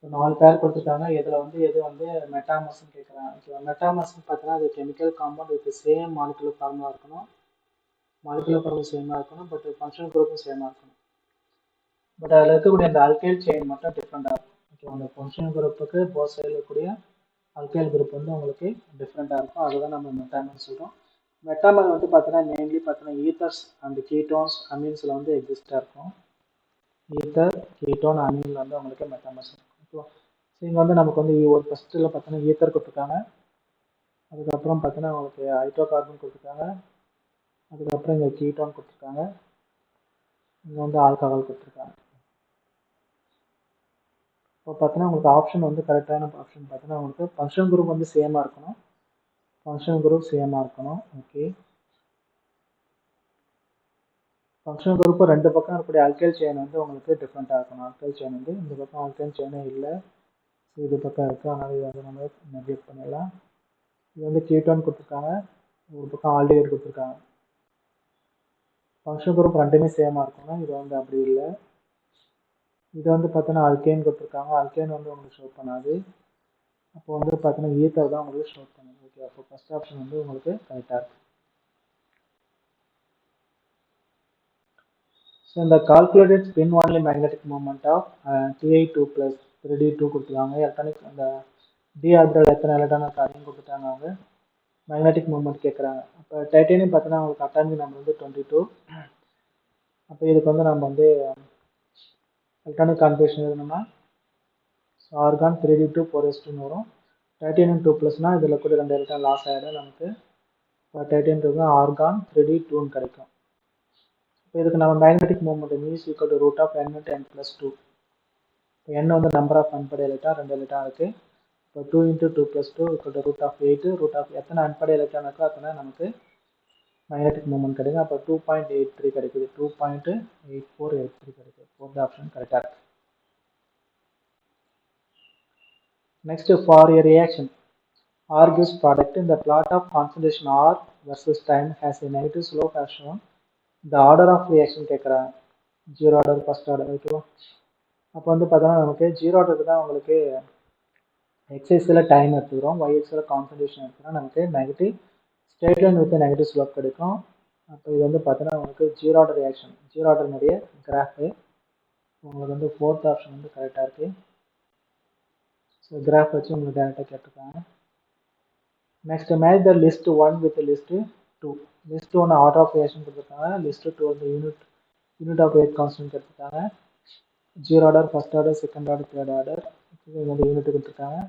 4 பேர் கொடுத்துருக்காங்க. இதில் வந்து எது வந்து மெட்டாமர்ஸ்ன்னு கேட்குறாங்க. ஓகேவா, மெட்டாமர்ஸ்ன்னு பார்த்தீங்கன்னா அது chemical compound with same molecular formula இருக்கணும். மாலிகுலர் ஃபார்முலா சேமாக இருக்கணும், பட் ஃபங்க்ஷனல் குரூப்பும் சேமாக இருக்கணும். பட் அதில் இருக்கக்கூடிய அந்த அல்கைல் செயின் மட்டும் டிஃப்ரெண்டாக இருக்கும். ஓகே, அந்த ஃபங்க்ஷனல் குரூப்புக்கு போத் சைடில் இருக்கக்கூடிய அல்கைல் குரூப் வந்து உங்களுக்கு டிஃப்ரெண்டாக இருக்கும். அதுதான் நம்ம மெட்டாமர் சொல்கிறோம். மெட்டாமர் வந்து பார்த்தீங்கன்னா மெயின்லி பார்த்தீங்கன்னா ஈத்தர்ஸ் அண்ட் கீட்டோன்ஸ் அமீன்ஸில் வந்து எக்ஸிஸ்டாக இருக்கும். ஈத்தர், கீட்டோன், அமீனில் வந்து உங்களுக்கு மெட்டாமர்ஸ் இருக்கும். ஓகேவா, ஸோ இங்கே வந்து நமக்கு வந்து ஒரு ஃபஸ்ட்டில் பார்த்தீங்கன்னா ஈத்தர் கொடுத்துருக்காங்க. அதுக்கப்புறம் பார்த்தீங்கன்னா உங்களுக்கு ஹைட்ரோ கார்பன் கொடுத்துருக்காங்க. அதுக்கப்புறம் இங்கே கீட்டோன் கொடுத்துருக்காங்க. இங்கே வந்து ஆல்கஹால் கொடுத்துருக்காங்க. இப்போ பார்த்தீங்கன்னா உங்களுக்கு ஆப்ஷன் வந்து கரெக்டான ஆப்ஷன் பார்த்தீங்கன்னா உங்களுக்கு ஃபங்க்ஷன் குரூப் வந்து சேமாக இருக்கணும். ஃபங்க்ஷன் குரூப் சேமாக இருக்கணும். ஓகே, ஃபங்க்ஷன் குரூப் ரெண்டு பக்கம் இருக்கக்கூடிய அல்கைல் செயின் வந்து உங்களுக்கு டிஃப்ரெண்ட்டாக இருக்கணும். அல்கைல் செயின் வந்து இந்த பக்கம் அல்கைல் செயினே இல்லை, ஸோ இது பக்கம் இருக்குது. அதனால் இது வந்து நம்ம நெக்லெக்ட் பண்ணிடலாம். இது வந்து கீட்டோன் கொடுத்துருக்காங்க, ஒரு பக்கம் ஆல்டிஹைட் கொடுத்துருக்காங்க. ஃபங்க்ஷன் குரூப் ரெண்டுமே சேமாக இருக்கணும். இது வந்து அப்படி இல்லை. இது வந்து பார்த்தீங்கன்னா அல்கேன் கொடுத்துருக்காங்க. அல்கேன் வந்து உங்களுக்கு ஷோ பண்ணாது. அப்போ வந்து பார்த்தீங்கன்னா ஈத்தர் தான் உங்களுக்கு ஷோ பண்ணுது. ஓகே, அப்போ ஃபர்ஸ்ட் ஆப்ஷன் வந்து உங்களுக்கு கரெக்டாக இருக்குது. ஸோ இந்த calculated spin only magnetic moment of Ti2 + 3D2 கொடுத்துருக்காங்க. எலக்ட்ரானிக் அந்த டி ஆர்பிட்டல் எத்தனை எலக்ட்ரான் அதையும் கொடுத்துட்டாங்க. அவங்க மேக்னெட்டிக் மூமெண்ட் கேட்குறாங்க. அப்போ டைட்டேனியம் பார்த்தீங்கன்னா உங்களுக்கு அட்டாமிக் நம்பர் வந்து 22. அப்போ இதுக்கு வந்து நம்ம வந்து எலக்ட்ரானிக் கான்ஃபிகரேஷன் எழுதணும்னா ஆர்கான் 3D2 4s2 வரும். டைட்டேனியம் 2+னா இதில் கூட 2 எலக்ட்ரான் லாஸ் ஆகிடும். நமக்கு இப்போ டைட்டேனியம் 2 ஆர்கான் 3D2 கிடைக்கும். இப்போ இதுக்கு நம்ம magnetic moment means equal to root of n × n + 2. இப்போ n வந்து number of unpaired electron, 2 electron இருக்குது. இப்போ 2 × 2 + 2 equal to root of 8. Root of எத்தனை அன்படை எலக்ட்ரான் இருக்கோ அத்தனை நமக்கு மேக்னெட்டிக் மூமெண்ட் கிடைக்கும். அப்போ 2.83 கிடைக்குது. 2.8483 கிடைக்குது. ஃபோர்த் ஆப்ஷன் கரெக்டாக இருக்குது. Next, for a reaction R gives product in the plot of concentration R versus time has a negative slope as shown. The order of reaction கேட்குறாங்க. 0 ஆர்டர், ஃபர்ஸ்ட் ஆர்டர். ஓகேவா, அப்போ வந்து பார்த்தோன்னா நமக்கு 0 ஆர்டருக்கு தான் உங்களுக்கு எக்ஸைஸில் டைம் எடுத்துக்கிறோம், ஒய்எக்ஸில் கான்சன்ட்ரேஷன் எடுத்துக்கிறோம். நமக்கு negative straight line with negative slope கிடைக்கும். அப்போ இது வந்து பார்த்தோன்னா உங்களுக்கு 0 ஆர்டர் ரியாக்ஷன், 0 ஆர்டர்னுடைய கிராஃபு உங்களுக்கு வந்து ஃபோர்த் ஆப்ஷன் வந்து கரெக்டாக இருக்குது. ஸோ கிராஃப் வச்சு உங்களுக்கு டேரெக்டாக கேட்டிருக்காங்க. Next, match the list 1 with list 2. List 1 order of reaction கொடுத்துருக்காங்க. லிஸ்ட் 2 வந்து யூனிட் ஆஃப் வெயிட் கான்ஸ்டன்ட் கொடுத்துருக்காங்க. 0 order, first order, second order, third order வந்து யூனிட் கொடுத்துருக்காங்க.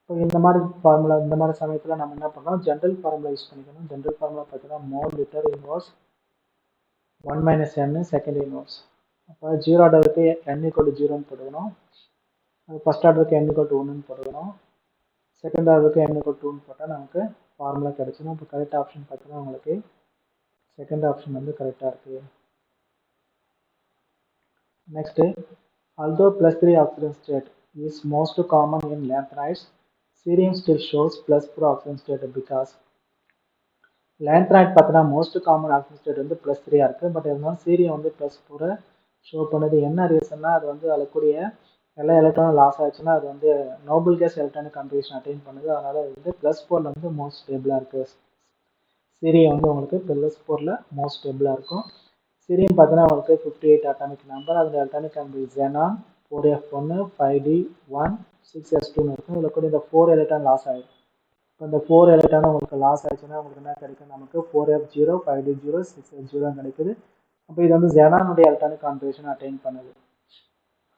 இப்போ இந்த மாதிரி ஃபார்முலா, இந்த மாதிரி சமயத்தில் நம்ம என்ன பண்ணுறோம், ஜென்ரல் ஃபார்முலா யூஸ் பண்ணிக்கணும். ஜென்ரல் ஃபார்முலா பார்த்தீங்கன்னா mole litre inverse 1 - n second inverse. அப்போ 0 ஆர்டருக்கு n = 0ன்னு போட்டுக்கணும். ஃபர்ஸ்ட் ஆர்டருக்கு n = 1ன்னு போட்டுக்கணும். செகண்ட் ஆர்டருக்கு n = 2ன்னு போட்டால் நமக்கு ஃபார்முலா கிடச்சிடும். இப்போ கரெக்ட் ஆப்ஷன் பார்த்தீங்கன்னா உங்களுக்கு செகண்ட் ஆப்ஷன் வந்து கரெக்டாக இருக்குது. Next, Although plus 3 oxygen state is most common in lanthanides, cerium still shows plus 4 oxygen state because lanthanide பார்த்தனா மோஸ்ட் காமன் ஆக்சிஜன் ஸ்டேட் வந்து ப்ளஸ் 3 இருக்குது. பட் இருந்தாலும் சீரியம் வந்து ப்ளஸ் 4 ஷோ பண்ணுது. என்ன ரீசன்னா அது வந்து அதில் எல்லா எலக்ட்ரானும் லாஸ் ஆச்சுன்னா அது வந்து Nobel case electronic configuration attain பண்ணுது. அதனால இது வந்து ப்ளஸ் 4 வந்து மோஸ்ட் ஸ்டேபிளாக இருக்குது. சீரியம் வந்து உங்களுக்கு ப்ளஸ் 4 மோஸ்ட் ஸ்டேபிளாக இருக்கும். சீரியம் பார்த்தீங்கன்னா உங்களுக்கு 58 அட்டாமிக் நம்பர். அதில் atomic number xenon 4f1 5d1 6s2 இருக்கும். இதில் கூட இந்த 4 எலக்ட்ரான் லாஸ் ஆகிடும். இப்போ இந்த 4 எலக்ட்ரான் உங்களுக்கு லாஸ் ஆச்சுன்னா உங்களுக்கு என்ன கிடைக்கும், நமக்கு 4f0 5d0 6s0 கிடைக்குது. அப்போ இது வந்து ஜெனானுடைய எலக்ட்ரானிக் கான்ஃபிகரேஷன் அட்டைன் பண்ணுது.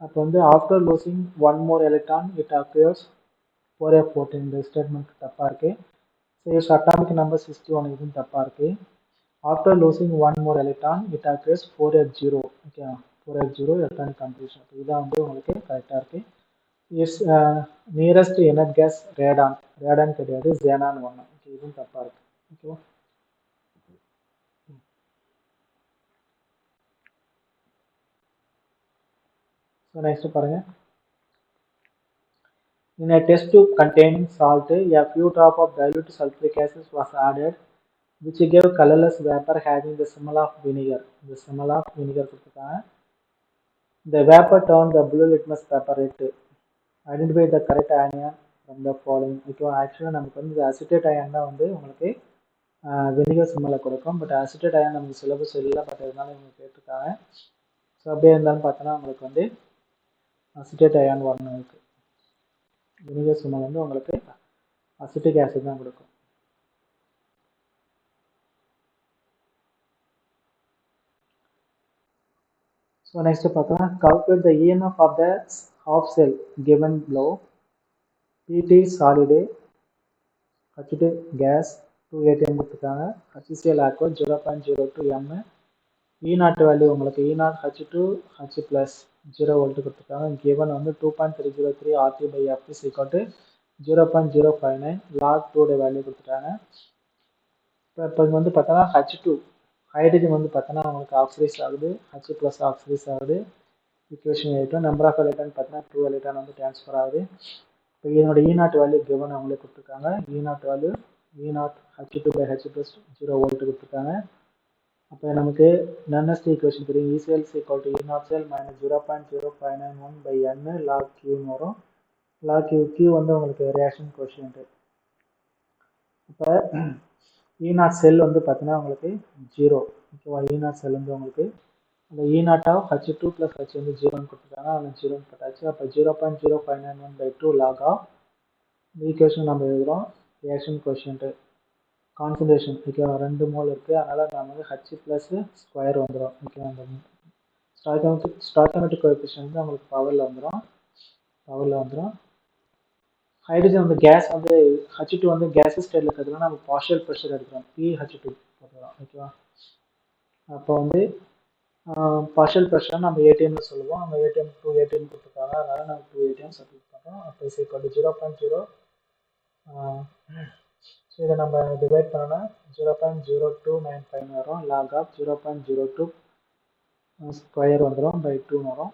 அப்போ வந்து after losing one more electron it appears 4f14. இந்த ஸ்டேட்மெண்ட் தப்பாக இருக்குது. ஸோ இட்ஸ் அட்டாமிக் நம்பர் 61 இதுவும் தப்பாக இருக்குது. After losing one more electron, it occurs 4f0. Okay, 4f0 electronic configuration. இதுதான் வந்து உங்களுக்கு கரெக்டாக இருக்கு. Is nearest energy gas radon. Radon கிடையாது, ஜேனான் 1. ஓகே, இதுவும் தப்பாக இருக்கு. ஓகேவா? ஸோ நெக்ஸ்ட் பாருங்க. In a test tube containing salt, a few drops of dilute sulfuric acid was added, which gave colorless vapor having the smell of vinegar. The smell of vinegar கொடுத்துருக்காங்க. The vapor turned the blue litmus paper red. Identify the correct anion from the following. ஓகேவா? ஆக்சுவலாக நமக்கு வந்து acetate iron தான் வந்து உங்களுக்கு vinegar சிம்மலை கொடுக்கும். But acetate iron நமக்கு சிலபஸ் இல்லை. பட் இருந்தாலும் இவங்க கேட்டிருக்காங்க. ஸோ அப்படியே இருந்தாலும் பார்த்தோன்னா உங்களுக்கு வந்து அசிட்டேட் அயன் வரணும். இருக்குது வினிகர் சிம்மல் வந்து உங்களுக்கு அசிட்டிக் ஆசிட் தான் கொடுக்கும். So next பார்த்தோம்னா calculate the EMF of the half cell given below. PT solid, H2 gas 2 atm கொடுத்துருக்காங்க. HCl aqua 0.02 m. E0 value உங்களுக்கு E0 H2 H plus 0 volt கொடுத்துருக்காங்க. given வந்து 2.303 RT by F is equal to 0.059 log 2 value கொடுத்துட்டாங்க. இப்போ வந்து பார்த்தோன்னா H2 hydrogen வந்து பார்த்தோன்னா உங்களுக்கு ஆக்சிடைஸ் ஆகுது, H ப்ளஸ் ஆக்சிடைஸ் ஆகுது. ஈக்குவேஷன் எழுதிட்டோம். நம்பர் ஆஃப் எலக்ட்ரான் பார்த்தீங்கன்னா 2 எலக்ட்ரான் வந்து ட்ரான்ஸ்ஃபர் ஆகுது. இப்போ இதனோட E0 வேல்யூ கிவன் அவங்களே கொடுத்துருக்காங்க. E0 value E0 H2 by H plus 0 volt கொடுத்துருக்காங்க. அப்போ நமக்கு நன்னஸ்ட் ஈக்குவேஷன் தெரியும். ECl equal to E0 cell minus 0.0591 by n log Qன்னு வரும். log Q வந்து உங்களுக்கு ரியாக்ஷன் கோஷியன்ட். இப்போ E0 செல் வந்து பார்த்தீங்கன்னா உங்களுக்கு 0. ஓகேவா? E0 செல் வந்து உங்களுக்கு அந்த E0 of H2 plus H வந்து 0ன்னு கொடுத்துருக்காங்க. அதில் 0ன்னு போட்டாச்சு. அப்போ 0.0591 by 2 log ஆஃப் ஈக்குவேஷன் நம்ம எழுதுகிறோம். ரியாக்ஷன் கோஷியன்ட்டு கான்சன்ட்ரேஷன் ஓகேவா? 2 மோல் இருக்குது. அதனால் நம்ம வந்து H ப்ளஸ் ஸ்கொயர் வந்துடும். ஓகேவா? அந்த ஸ்டாய்கியோமெட்ரிக் கோஎஃபிஷியன்ட் வந்து உங்களுக்கு பவரில் வந்துடும். ஹைட்ரஜன் வந்து கேஸ் வந்து H2 வந்து கேஸஸ் ஸ்டேட்டில் இருக்கிறதுனால நம்ம பார்ஷியல் ப்ரெஷர் எடுக்கிறோம். PH2 போட்டுக்கிறோம். ஓகேவா? அப்போ வந்து பார்ஷியல் ப்ரெஷர் நம்ம ஏடிஎம்னு சொல்லுவோம். நம்ம ஏடிஎம் 2 ஏடிஎம் கொடுத்துருக்காங்க. அதனால நம்ம 2 ஏடிஎம் சப்ஸ்டிட் பண்ணுறோம். அப்போ இஸ் ஈக்குவல் டு 0.0. ஸோ இதை நம்ம டிவைட் பண்ணோன்னா 0.0295 வரும். லாக் ஆஃப் 0.02 ஸ்கொயர் வந்துடும் பை 2 வரும்.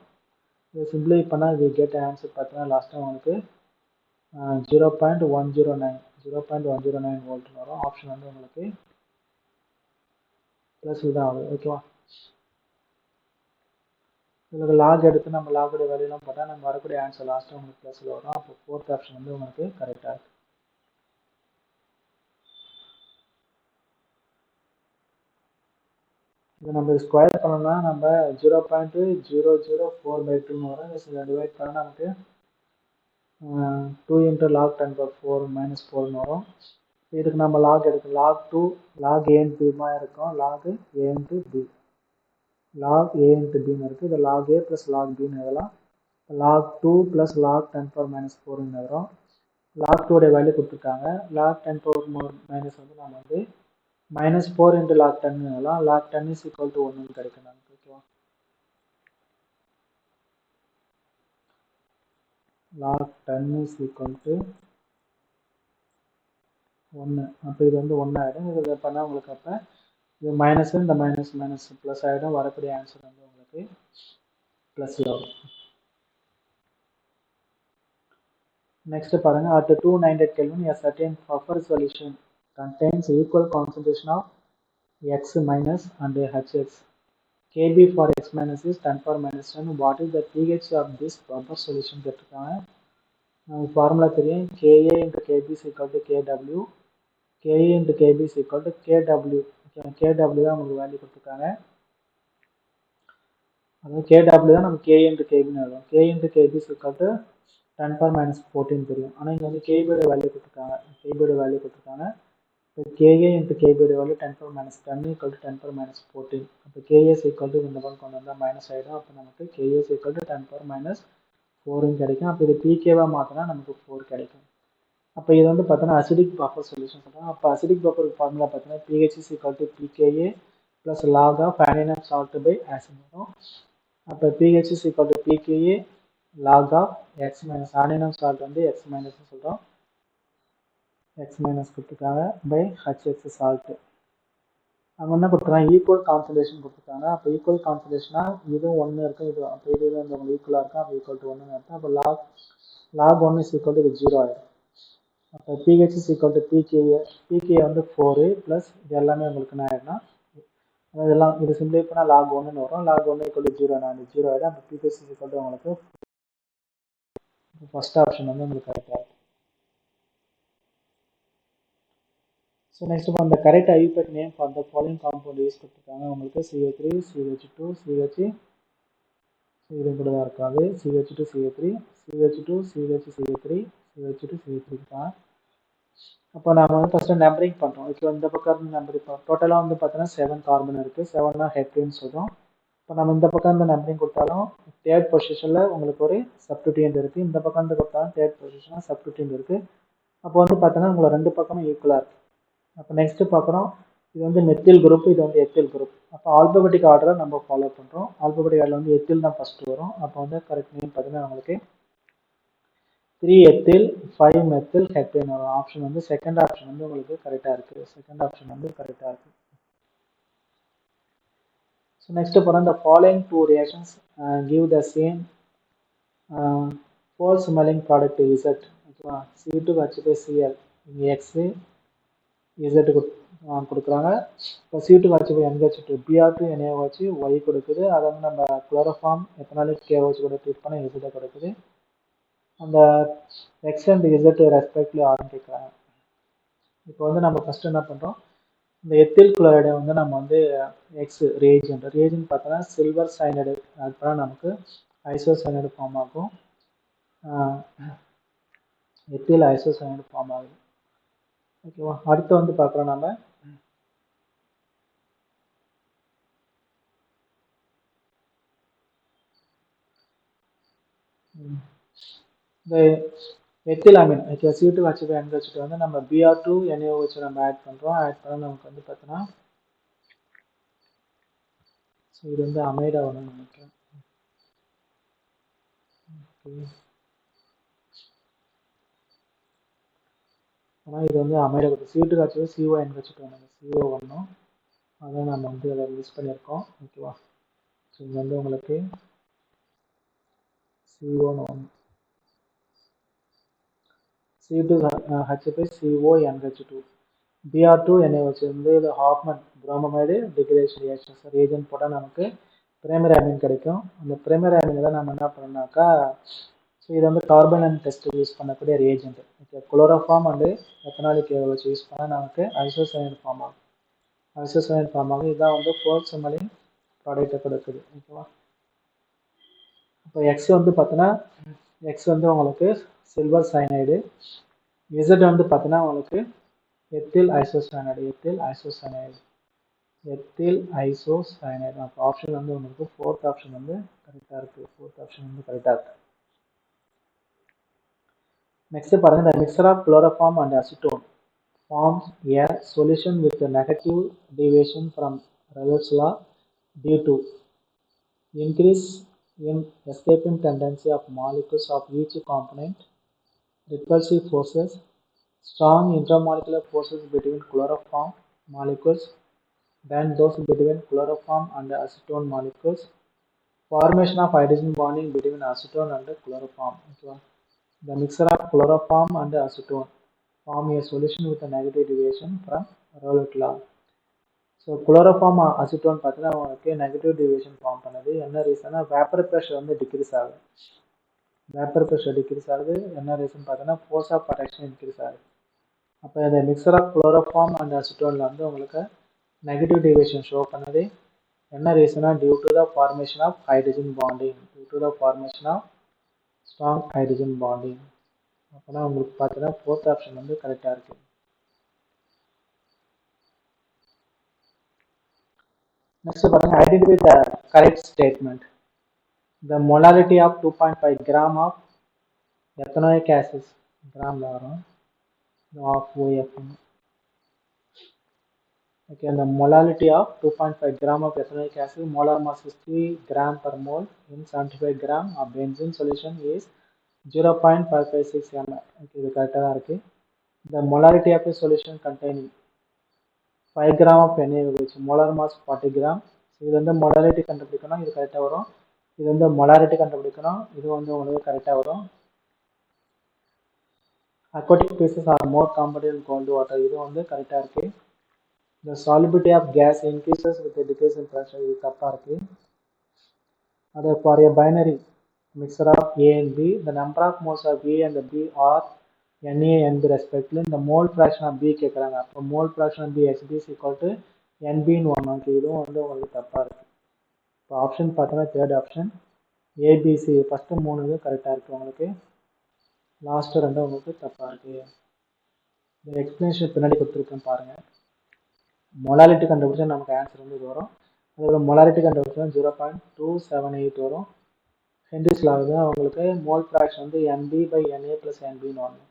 இதை சிம்பிளை பண்ணால் இது கேட்ட ஆன்சர் பார்த்தீங்கன்னா லாஸ்ட்டாக உங்களுக்கு 0.109 வோல்ட் வரும். ஆப்ஷன் வந்து உங்களுக்கு ப்ளஸ் தான் ஆகுது. ஓகேவா? இதில் லாக் எடுத்து நம்ம லாகோட வேல்யூலாம் போட்டால் நம்ம வரக்கூடிய ஆன்சர் லாஸ்ட்டாக உங்களுக்கு ப்ளஸில் வரும். அப்போ 4th ஆப்ஷன் வந்து உங்களுக்கு கரெக்டாக இருக்குது. இதை நம்ம ஸ்கொயர் பண்ணோம்னா நம்ம 0.004 by 2 வரும். இதை டிவைட் பண்ணால் நமக்கு 2 into log 10⁴ minus 4 வரும். இதுக்கு நம்ம லாக் எடுக்கும். log 2 log a into b இருக்கும். log a into b log a into bன்னு இருக்குது. இது log a plus log bன்னு எழுதலாம். log 2 plus log 10⁻⁻⁴ வரும். log 2 உடைய வேல்யூ கொடுத்துருக்காங்க. log 10⁻⁻⁻ வந்து நம்ம வந்து -4 into log 10 எழுதலாம். log 10 is equal to 1 கிடைக்கும் நமக்கு. ஓகேவா? log 10 is equal to 1. அப்போ இது வந்து 1 ஆகிடும். இது பண்ணால் உங்களுக்கு அப்போ இது மைனஸ் இந்த மைனஸ் ப்ளஸ் ஆகிடும். வரக்கூடிய ஆன்சர் வந்து உங்களுக்கு ப்ளஸில் வரும். Next பாருங்க, at 298 Kelvin, a certain buffer solution contains equal concentration of X minus and Hx. Kb for X minus is 10 power minus 10. What is the pH of this buffer solution? கேட்டிருக்காங்க. நமக்கு formula தெரியும், Ka into Kb is equal to Kw, Ka into Kb is equal to Kw. Kw தான் நமக்கு value கொடுத்துருக்காங்க. அதாவது Kw தான் நம்ம K into Kb எழுதும். K into Kb is equal to 10 power minus 14 தெரியும். ஆனால் இங்கே வந்து Kb வேல்யூ கொடுத்துருக்காங்க. Kb வேல்யூ கொடுத்துருக்காங்க. இப்போ Ka into Kb value 10 power minus 10 equal to 10 power minus 14. அப்போ Ks equal to இந்த பக்கம் கொண்டு வந்தால் மைனஸ் ஆகிடும். அப்போ நமக்கு Ks equal to 10 power minus 4 கிடைக்கும். அப்போ இது pKவாக மாற்றினா நமக்கு 4 கிடைக்கும். அப்போ இது வந்து பார்த்தோன்னா அசிடிக் பஃபர் சொல்யூஷன் சொல்கிறோம். அப்போ அசிடிக் பஃபருக்கு ஃபார்முலா பார்த்தீங்கன்னா pH is equal to pKa plus log of ammonium salt by acid வரும். அப்போ pH is equal to pKa log of x minus ammonium salt வந்து x minus சொல்கிறோம். x minus கொடுத்துருக்காங்க by hx salt. அவங்க என்ன கொடுத்துருக்காங்க, equal concentration கொடுத்துருக்காங்க. அப்போ ஈக்குவல் கான்சன்ட்ரேஷனா இதுவும் ஒன்று இருக்கும், இது அப்போ இது வந்து உங்களுக்கு ஈக்குவலாக இருக்கும். அப்போ ஈக்குவல் டு ஒன்றுன்னு இருக்கும். அப்போ log 1 is equal to 0 ஆகிடும். அப்போ pH is equal to pKa வந்து 4 ப்ளஸ் இது எல்லாமே உங்களுக்கு என்ன ஆகிடும்னா, இதெல்லாம் இது சிம்பிளை பண்ணால் log 1ன்னு வரும். log 1 equal to 0 0 ஆகிடும். அப்போ pH is equal to உங்களுக்கு ஃபர்ஸ்ட் ஆப்ஷன் வந்து உங்களுக்கு கரெக்டாக இருக்கும். ஸோ நெக்ஸ்ட் இப்போ அந்த correct IUPAC name for the following compound use கொடுத்துருக்காங்க உங்களுக்கு. CH3 CH2 CH இது கூட தான் இருக்காது. CH2 CH3 CH2 CH CH3 CH2 CH3 தான். அப்போ நம்ம வந்து ஃபஸ்ட்டு நம்பரிங் பண்ணுறோம். இப்போ இந்த பக்கம் நம்பரிங் டோட்டலாக வந்து பார்த்தீங்கன்னா 7 கார்பன் இருக்குது. 7 ஹெப்டேன்னு சொல்கிறோம். இப்போ நம்ம இந்த பக்கம் இந்த நம்பரிங் கொடுத்தாலும் தேர்ட் பொசிஷனில் உங்களுக்கு ஒரு சப்ஸ்டிட்யூயன்ட் இருக்குது. இந்த பக்கம் வந்து கொடுத்தாலும் தேர்ட் பொசிஷனில் சப்ஸ்டிட்யூயன்ட் இருக்குது. அப்போ வந்து பார்த்தீங்கன்னா உங்களுக்கு ரெண்டு பக்கமும் ஈக்குவலாக இருக்குது. அப்போ நெக்ஸ்ட்டு பார்க்குறோம், இது வந்து மெத்தில் குரூப், இது வந்து எத்தில் குரூப். அப்போ ஆல்பபெட்டிக் ஆர்டரை நம்ம ஃபாலோ பண்ணுறோம். ஆல்பபெட்டிக் ஆர்டரில் வந்து எத்தில் தான் ஃபஸ்ட்டு வரும். அப்போ வந்து கரெக்ட் நேம் பார்த்தீங்கன்னா உங்களுக்கு 3 எத்தில் 5 மெத்தில் ஹெப்டேன் வரும். ஆப்ஷன் வந்து செகண்ட் ஆப்ஷன் வந்து உங்களுக்கு கரெக்டாக இருக்குது. செகண்ட் ஆப்ஷன் வந்து கரெக்டாக இருக்குது. ஸோ நெக்ஸ்ட்டு போகிறோம், இந்த following two reactions give the same foul smelling product Z. ஓகேவா, C2H5Cl இங்கே எக்ஸு இசட் கொடுக்குறாங்க. இப்போ C2H5 NH2 Br2 NaOH Y கொடுக்குது. அதை வந்து நம்ம குளோரோஃபார்ம் எத்தனாலிக் KOH கூட ட்ரீட் பண்ண இசட்டை கொடுக்குது. அந்த எக்ஸ் அண்ட் இசட் ரெஸ்பெக்ட்லி ஆர்னு கேட்குறாங்க. இப்போ வந்து நம்ம ஃபஸ்ட்டு என்ன பண்ணுறோம், இந்த எத்தில் குளோரைடை வந்து நம்ம வந்து எக்ஸ் ரியேஜென்ட் பார்த்தோன்னா சில்வர் சைனைடு ஆட் பண்ணால் நமக்கு ஐசோசைனைடு ஃபார்ம் ஆகும். எத்தில் ஐசோசைனைடு ஃபார்ம் ஆகுது. ஓகேவா, அடுத்து வந்து பார்க்குறோம் நம்ம இந்த ethyl Ameen. Okay, C2H5 NH2 வந்து நம்ம Br2 NaOH நம்ம ஆட் பண்ணுறோம். ஆட் பண்ணால் நமக்கு வந்து பார்த்தோன்னா ஸோ இது வந்து அமைடா ஒன்று நினைக்கிறேன். ஆனால் இது வந்து அமைடா கொடுத்து C2H5 CONH2 CO1 அதான் நம்ம வந்து அதை யூஸ் பண்ணியிருக்கோம். ஓகேவா, ஸோ இது வந்து உங்களுக்கு CO1 C2H5 CONH2 Br2 NaOH வந்து இது ஹாஃப்மன் புரோமமைடு டிகிரேஷன் ரியேஜென்ட் போட்டால் நமக்கு பிரைமரி அமீன் கிடைக்கும். அந்த பிரைமரி அமீன் தான் நம்ம என்ன பண்ணோம்னாக்கா, ஸோ இது வந்து கார்பன் அண்ட் டெஸ்ட் யூஸ் பண்ணக்கூடிய reagent. Okay, chloroform and ethanolic KOH use பண்ணால் நமக்கு ஐசோசைனைடு ஃபார்ம் ஆகும். ஐசோசைனைடு ஃபார்ம் ஆகும். இதுதான் வந்து ஃபோர் ஸ்மெல்லிங் ப்ராடக்டை கொடுக்குது. ஓகேவா, இப்போ எக்ஸ் வந்து பார்த்தீங்கன்னா எக்ஸ் வந்து உங்களுக்கு சில்வர் சைனைடு, இசட் வந்து பார்த்தீங்கன்னா உங்களுக்கு எத்தில் ஐசோசைனைடு. அப்போ ஆப்ஷன் வந்து உங்களுக்கு ஃபோர்த் ஆப்ஷன் வந்து கரெக்டாக இருக்குது. ஃபோர்த் ஆப்ஷன் வந்து கரெக்டாக இருக்குது. நெக்ஸ்ட் பாருங்க, the mixture of chloroform and acetone forms a solution with a negative deviation from Raoult's law due to increase in escaping tendency of molecules of each component, repulsive forces, strong intermolecular forces between chloroform molecules than those between chloroform and acetone molecules, formation of hydrogen bonding between acetone and chloroform. Okay. The mixture of chloroform and acetone form a solution with a negative deviation from Rowlett law. So chloroform acetone பார்த்தீங்கன்னா உங்களுக்கு negative deviation form பண்ணுது. என்ன ரீசன்னா vapour pressure வந்து degrees ஆகுது. Vapour pressure degrees ஆகுது. என்ன reason பார்த்தீங்கன்னா force of attraction increase ஆகுது. அப்போ இந்த மிக்சர் ஆஃப் குளோரோஃபார்ம் அண்ட் அசிட்டோனில் வந்து உங்களுக்கு நெகட்டிவ் டிவியேஷன் ஷோ பண்ணுது. என்ன ரீசனா due to the formation of hydrogen bonding, due to the formation of strong hydrogen bonding. அப்போனா உங்களுக்கு பார்த்தீங்கன்னா ஃபோர்த் ஆப்ஷன் வந்து கரெக்டாக இருக்குது. Next, identify the correct statement. The molarity of 2.5 gram of ethanoic acid, gram of OFM. Okay, and the molarity of 2.5 gram of ethanoic acid, molar mass is 3 gram per mole in 75 gram of benzene solution is 0.556 ml. Okay, இது கரெக்டாக தான் இருக்கு. The molarity of a solution containing 5 gram of NaOH, molar mass 40 gram. இது வந்து molarity கண்டுபிடிக்கணும், இது கரெக்டாக வரும். இது வந்து molarity கண்டுபிடிக்கணும், இது வந்து உங்களுக்கு கரெக்டாக வரும். Aquatic pieces are more competent in cold water, இது வந்து கரெக்டாக இருக்கு. The solubility of gas increases with the decrease in pressure, இது தப்பாக இருக்கு. அது for a binary mixture of A and B, the number of moles of A and B are Na and B respectively. இந்த mole fraction of B கேட்குறாங்க. அப்போ mole fraction of B HB is equal to NB in 1. Okay, இதுவும் வந்து உங்களுக்கு தப்பாக இருக்கு. இப்போ option பார்த்தோன்னா தேர்ட் ஆப்ஷன் ஏபிசி ஃபஸ்ட்டு 3 இது கரெக்டாக இருக்குது உங்களுக்கு. லாஸ்ட்டு 2 உங்களுக்கு தப்பாக இருக்குது. இந்த எக்ஸ்பிளனேஷன் பின்னாடி கொடுத்துருக்கேன் பாருங்கள். மொலாலிட்டி கண்டுபிடிச்சா நமக்கு ஆன்சர் வந்து இது வரும். அதோட மொலாலிட்டி கண்டுபிடிச்சா 0.278 வரும். ஹென்ரிஸ் லா தான் உங்களுக்கு மோல் ஃப்ராக்ஷன் வந்து NB by NA plus NBன்னு வரும்.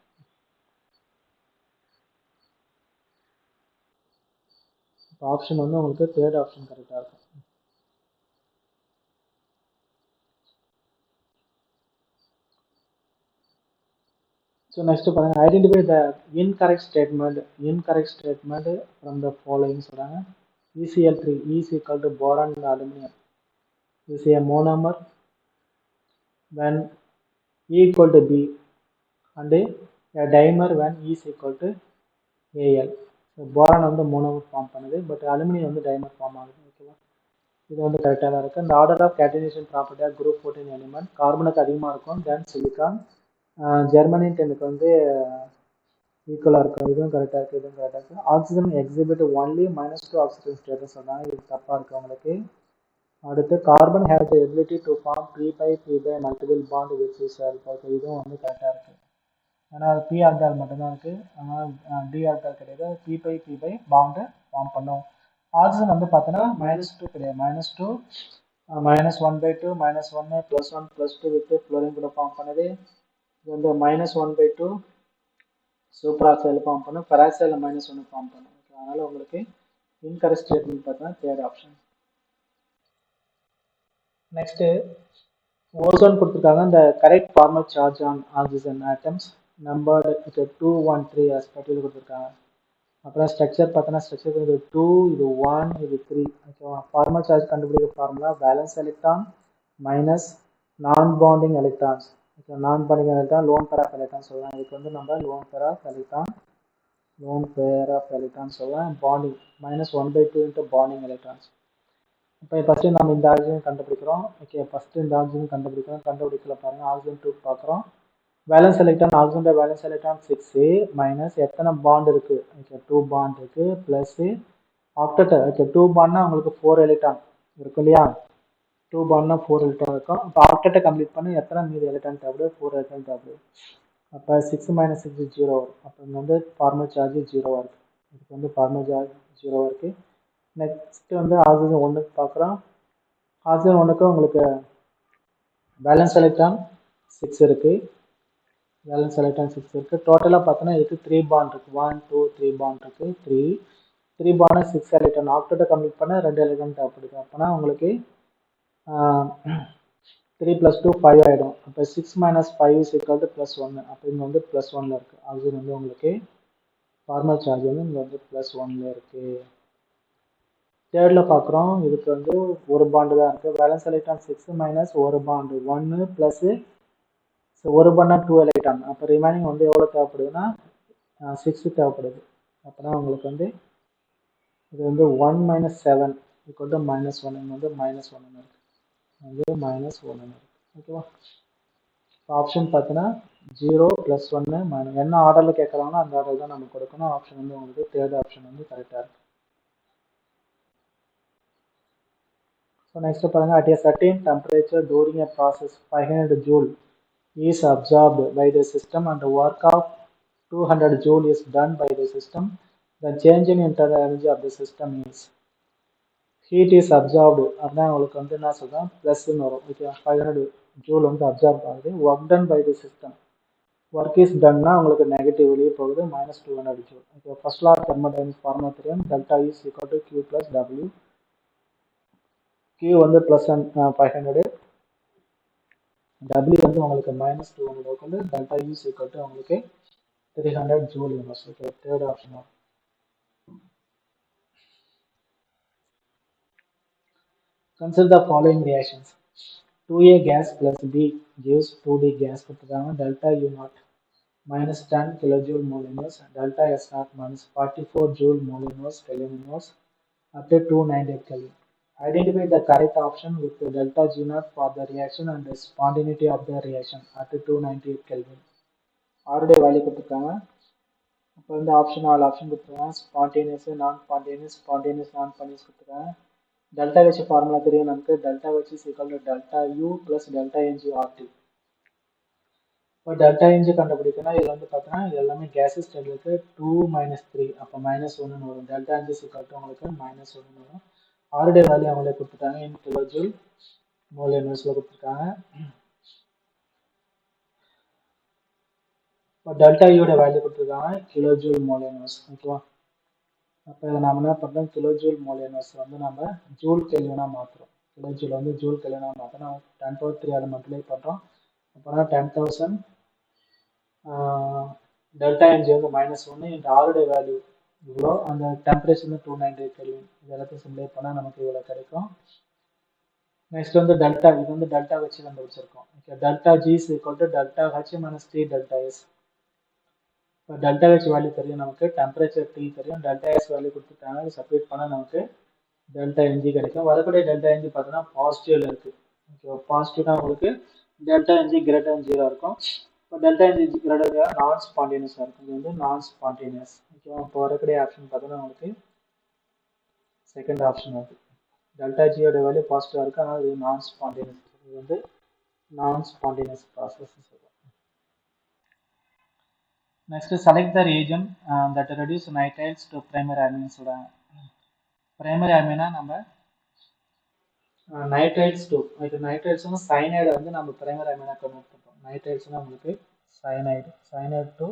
இப்போ ஆப்ஷன் வந்து உங்களுக்கு தேர்ட் ஆப்ஷன் கரெக்டாக இருக்கும். So next பாருங்க, identify the incorrect statement from the following சொல்றாங்க. ECl3 is equal to boron and aluminum is a monomer when E equal to B and a dimer when E is equal to Al. So boron வந்து monomer form பண்ணுது, but aluminium வந்து dimer form ஆகுது. ஓகேவா, இது வந்து கரெக்டாக தான் இருக்குது. இந்த order of catenation property of group 14 element கார்பனுக்கு அதிகமாக இருக்கும் தென் சிலிக்கான். ஜெர்மனின் 10க்கு வந்து ஈக்குவலாக இருக்கும். இதுவும் கரெக்டாக இருக்குது, இதுவும் கரெக்டாக இருக்குது. Oxygen exhibit only -2 oxygen states சொன்னாங்க, இது தப்பாக இருக்குது உங்களுக்கு. அடுத்து carbon have the ability to form p multiple bond with self. Okay, இதுவும் வந்து கரெக்டாக இருக்குது. ஏன்னா அது பி ஆல்கால் மட்டும்தான் இருக்குது, அதனால் டி ஆல்கால் கிடையாது. p பாண்டு ஃபார்ம் பண்ணும். ஆக்சிஜன் வந்து பார்த்தோன்னா -2 கிடையாது, -2 -1/2 -1 +1 +2 வித் ஃப்ளோரின் கூட ஃபார்ம் பண்ணுது. இது வந்து -1/2 சூப்பர் ஆக்சைடில் ஃபார்ம் பண்ணும், பெராக்சைடில் -1 ஃபார்ம் பண்ணும். ஓகே, அதனால் உங்களுக்கு இன்கரெக்ட் ஸ்டேட்மெண்ட் பார்த்தீங்கன்னா தேர்ட் ஆப்ஷன். நெக்ஸ்ட்டு ஓசோன் கொடுத்துருக்காங்க. இந்த correct formal charge on oxygen atoms numbered 213 as பட்டியல் கொடுத்துருக்காங்க. அப்புறம் ஸ்ட்ரக்சர் பார்த்தோன்னா ஸ்ட்ரக்சர் இது 2, இது 1, இது 3. ஓகேவா, ஃபார்மல் சார்ஜ் கண்டுபிடிக்க formula valence electron minus non bonding electrons. Okay, non bonding electron lone pair of electron சொல்லலாம். இதுக்கு வந்து நம்ம லோன் பேர் ஆஃப் எலக்ட்ரான் சொல்லலாம். Bonding -1/2 into bonding electrons. இப்போ ஃபஸ்ட்டு நம்ம இந்த ஆக்சிஜன் கண்டுபிடிக்கிறோம். ஓகே, ஃபஸ்ட்டு இந்த ஆக்சிஜன் கண்டுபிடிக்கல பாருங்கள். ஆக்சிஜன் 2 பார்க்குறோம். வேலன்ஸ் எலக்ட்ரான் ஆக்சிஜனோட வேலன்ஸ் எலக்ட்ரான் 6 மைனஸ் எத்தனை பாண்ட் இருக்குது. ஓகே, 2 பாண்ட் இருக்குது ப்ளஸ்ஸு ஆக்டெட். ஓகே, 2 பாண்ட்னா உங்களுக்கு 4 எலக்ட்ரான் இருக்கும் இல்லையா, 2 பாண்ட்னா 4 எலக்ட்ரான் இருக்கும். இப்போ ஆக்டெட்டை கம்ப்ளீட் பண்ணி எத்தனை மீதி எலக்ட்ரான் தேவைப்படுது, 4 எலக்ட்ரான் தேவைப்படுது. அப்போ 6 - 6 0 வரும். அப்போ இங்கே வந்து ஃபார்மல் சார்ஜ் 0 இருக்குது. இதுக்கு வந்து ஃபார்மல் சார்ஜ் 0 இருக்குது. நெக்ஸ்ட்டு வந்து ஆக்சிஜன் 1க்கு பார்க்குறோம். ஆக்சிஜன் 1க்கு உங்களுக்கு வேலன்ஸ் எலக்ட்ரான் 6 இருக்குது. வேலன்ஸ் எலக்ட்ரான் 6 இருக்குது. டோட்டலாக பார்த்தோன்னா இதுக்கு 3 பாண்ட் இருக்குது. 1 2 3 பாண்ட் இருக்குது. 3 பாண்ட் 6 எலக்ட்ரான். ஆக்டெட்டை கம்ப்ளீட் பண்ண 2 எலக்ட்ரான் தேவைப்படுது. அப்போனா உங்களுக்கு 3 + 2 5 ஆகிடும். அப்போ 6 - 5 = +1. அப்போ இங்கே வந்து +1ல் இருக்குது. ஆக்சிஜன் வந்து உங்களுக்கு ஃபார்மல் சார்ஜ் வந்து இங்கே வந்து +1ல் இருக்குது. தேர்டில் பார்க்குறோம். இதுக்கு வந்து ஒரு பாண்டு தான் இருக்குது. வேலன்ஸ் எலக்ட்ரான் 6 - 1 பாண்டு 1 + ஸோ ஒரு பண்ணால் 2 எலக்ட்ரான், அப்போ ரிமைனிங் வந்து எவ்வளோ தேவைப்படுதுன்னா 6 தேவைப்படுது. அப்போனா உங்களுக்கு வந்து இது வந்து 1 மைனஸ் 7 ஈக்குவல் டு -1, இங்கே வந்து -1 இருக்குது, வந்து -1 இருக்குது. ஓகேவா? ஆப்ஷன் பார்த்தீங்கன்னா 0 +1 என்ன ஆர்டரில் கேட்குறாங்களோ அந்த ஆர்டர் தான் நம்ம கொடுக்கணும். ஆப்ஷன் வந்து உங்களுக்கு தேர்ட் ஆப்ஷன் வந்து கரெக்டாக இருக்குது. ஸோ நெக்ஸ்ட் பாருங்க, at a certain temperature during a process 500 joule is absorbed by the system and the work of 200 joule is done by the system. The change in internal energy of the system is heat is absorbed. அப்படின்னா உங்களுக்கு வந்து என்ன சொல்கிறேன், ப்ளஸ்ன்னு வரும். Okay, 500 joule வந்து absorb ஆகுது. Work done by the system, work is டன்னா உங்களுக்கு நெகட்டிவ் வெளியே போகுது, -200 joule. Okay, first law thermodynamics formula தெரியும், delta is equal to Q + W. Q வந்து +500, W வந்து உங்களுக்கு -200 வந்து டெல்டா இஸ் ஈக்குவல் டு உங்களுக்கு 300 joule units. Okay, third option. Consider the following reactions. 2A gas plus B gives 2D gas கொடுத்துருக்காங்க. delta U naught minus 10 kilojoule mole inverse, delta S naught minus 44 joule mole inverse Kelvin inverse up to 298 Kelvin. Identify the correct option with the delta G naught for the reaction and the spontaneity of the reaction at 298 Kelvin. ஆருடைய value கொடுத்துருக்காங்க. அப்போ வந்து option 4 option கொடுத்துருக்காங்க. Spontaneous, non spontaneous, spontaneous, non spontaneous கொடுத்துருக்காங்க. Delta வச்சு formula தெரியும் நமக்கு, delta வச்சு equal to delta U plus delta n g RT. இப்போ டெல்டா என்ஜி கண்டுபிடிக்கணும். இதில் வந்து பார்த்தீங்கன்னா இது எல்லாமே கேஸஸ் ஸ்டேட்லுக்கு 2 - 3, அப்போ -1 வரும். டெல்டா என்ஜி ஈக்குவல் டு உங்களுக்கு -1 வரும். ஆருடைய வேல்யூ அவங்களே கொடுத்துட்டாங்க, இன் கிலோஜூல் மோல் இன்வெர்ஸில் கொடுத்துருக்காங்க. இப்போ டெல்டா யூட வேல்யூ கொடுத்துருக்காங்க கிலோஜூல் மோல் இன்வெர்ஸ். ஓகேவா? அப்போ இதை நம்ம என்ன பண்ணுறோம், கிலோஜூல் மோல் இன்வெர்ஸ் வந்து நம்ம ஜூல் கெல்வினாக மாற்றுறோம். கிலோஜூல் வந்து ஜூல் கெல்வினாக மாற்றணும். 10⁻³ அதை மல்டிப்ளை பண்ணுறோம். அப்போனா 10,000 டெல்டா என்ஜி வந்து -1, இந்த ஆருடைய வேல்யூ இவ்வளோ, அந்த டெம்பரேச்சர் வந்து 298 கெல்வின். இது எல்லாத்தையும் சிம்ப்ளை பண்ணால் நமக்கு இவ்வளோ கிடைக்கும். நெக்ஸ்ட் வந்து டெல்டா, இது வந்து டெல்டா வச்சு கண்டுபிடிச்சிருக்கோம். Okay, delta G is equal to delta H minus T delta S. இப்போ டெல்டா ஹெச் வேல்யூ தெரியும் நமக்கு, டெம்பரேச்சர் டி தெரியும், டெல்டா எஸ் வேல்யூ கொடுத்துருக்காங்க. செப்பரேட் பண்ணால் நமக்கு டெல்டா என்ஜி கிடைக்கும். வரக்கூடிய டெல்டா என்ஜி பார்த்தீங்கன்னா பாசிட்டிவ்ல இருக்கு. ஓகே, பாசிட்டிவ்னா உங்களுக்கு டெல்டா என்ஜி கிரேட்டர் தன் 0 இருக்கும். இப்போ டெல்டா என்ஜி கிரேட்டர் நான் ஸ்பான்டேனியஸாக இருக்கும். இது வந்து நான் ஸ்பான்டேனியஸ். ஓகே, இப்போ வரக்கூடிய ஆப்ஷன் பார்த்தீங்கன்னா உங்களுக்கு செகண்ட் ஆப்ஷன் வருது. டெல்டா ஜியோட வேல்யூ பாசிட்டிவாக இருக்குது, ஆனால் இது நான் ஸ்பான்டேனியஸ். இது வந்து நான் spontaneous process. Next select the region that reduce nitrites to primary Ameen சொல்கிறாங்க. பிரைமரி அமீனா நம்ம நைட்ரைட்ஸ் டு, இது நைட்ரைட்ஸ்னா சைனைடு வந்து நம்ம பிரைமரி அமீனா கன்வெர்ட் பண்ணுறோம். நைட்ரைட்ஸ்னா உங்களுக்கு சைனைடு, சைனைடு டு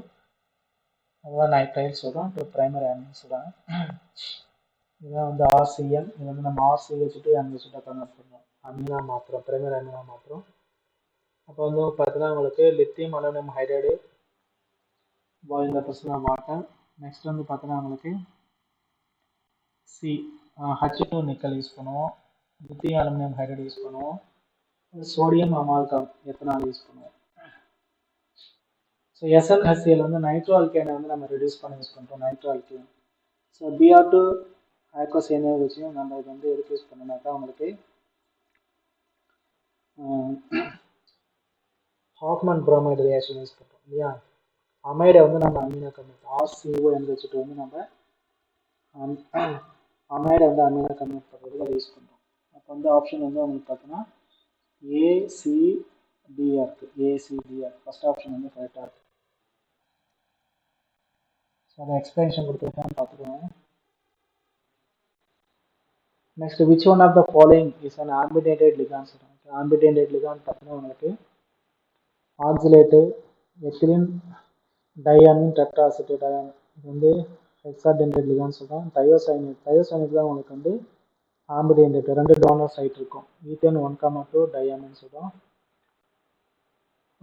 அதுதான் நைட்ரைட்ஸ் சொல்கிறோம், டு பிரைமரி அமீன் சொல்கிறாங்க. இதுதான் வந்து RCN, இது வந்து நம்ம RCH டு NH கன்வெர்ட் பண்ணுறோம், அமீனா மாற்றுறோம், பிரைமரி அமீனா மாற்றுறோம். அப்போ வந்து பார்த்தீங்கன்னா உங்களுக்கு லித்தியம் அலுமினியம் ஹைட்ரைடு பாயில் த பிரச்சனை வாட்டர். நெக்ஸ்ட் வந்து பார்த்தீங்கன்னா உங்களுக்கு H2 நிக்கல் யூஸ் பண்ணுவோம், லித்தியம் அலுமினியம் ஹைட்ரைடு யூஸ் பண்ணுவோம், சோடியம் அமால்கம் எத்தனால் யூஸ் பண்ணுவோம். ஸோ SnHCl வந்து நைட்ரோ அல்கேனை வந்து நம்ம ரெடியூஸ் பண்ணி யூஸ் பண்ணுறோம், நைட்ரோ அல்கேன். ஸோ Br2 ஆக்கோசேனை வச்சு நம்ம இது வந்து எதுக்கு யூஸ் பண்ணோம்னாக்கா உங்களுக்கு ஹாஃப்மன் புரோமைடு ரியாக்ஷன் யூஸ் பண்ணுறோம் இல்லையா. அமைடை வந்து நம்ம அமீனா கன்வெர்ட், RCON வச்சுட்டு வந்து நம்ம அமைடை வந்து அமீனா கன்வெர்ட் பண்ணுறதுக்கு அதை யூஸ் பண்ணுறோம். அப்போ வந்து ஆப்ஷன் வந்து உங்களுக்கு பார்த்தோன்னா ACDR இருக்குது, ACDR ஃபர்ஸ்ட் ஆப்ஷன் வந்து கரெக்டாக இருக்குது. ஸோ அதை எக்ஸ்பிளனேஷன் கொடுத்துருக்கான்னு பார்த்துக்கோங்க. Next which one of the following is an ambidentate ligand சொல்கிறாங்க. ஆம்பிடேட்டட் லிகாண்ட் பார்த்தீங்கன்னா உங்களுக்கு oxalate ethylene diamine tetraacetate ion, இது வந்து ஹெக்ஸாடென்டேட் லிகாண்ட் சொல்கிறோம். தயோசைனேட், தயோசைனேட் தான் உங்களுக்கு வந்து ஆம்பிடேட்டட், 2 டோனர் சைட் இருக்கும். ஈத்தேன் 1,2 டையாமின் சொல்கிறோம்.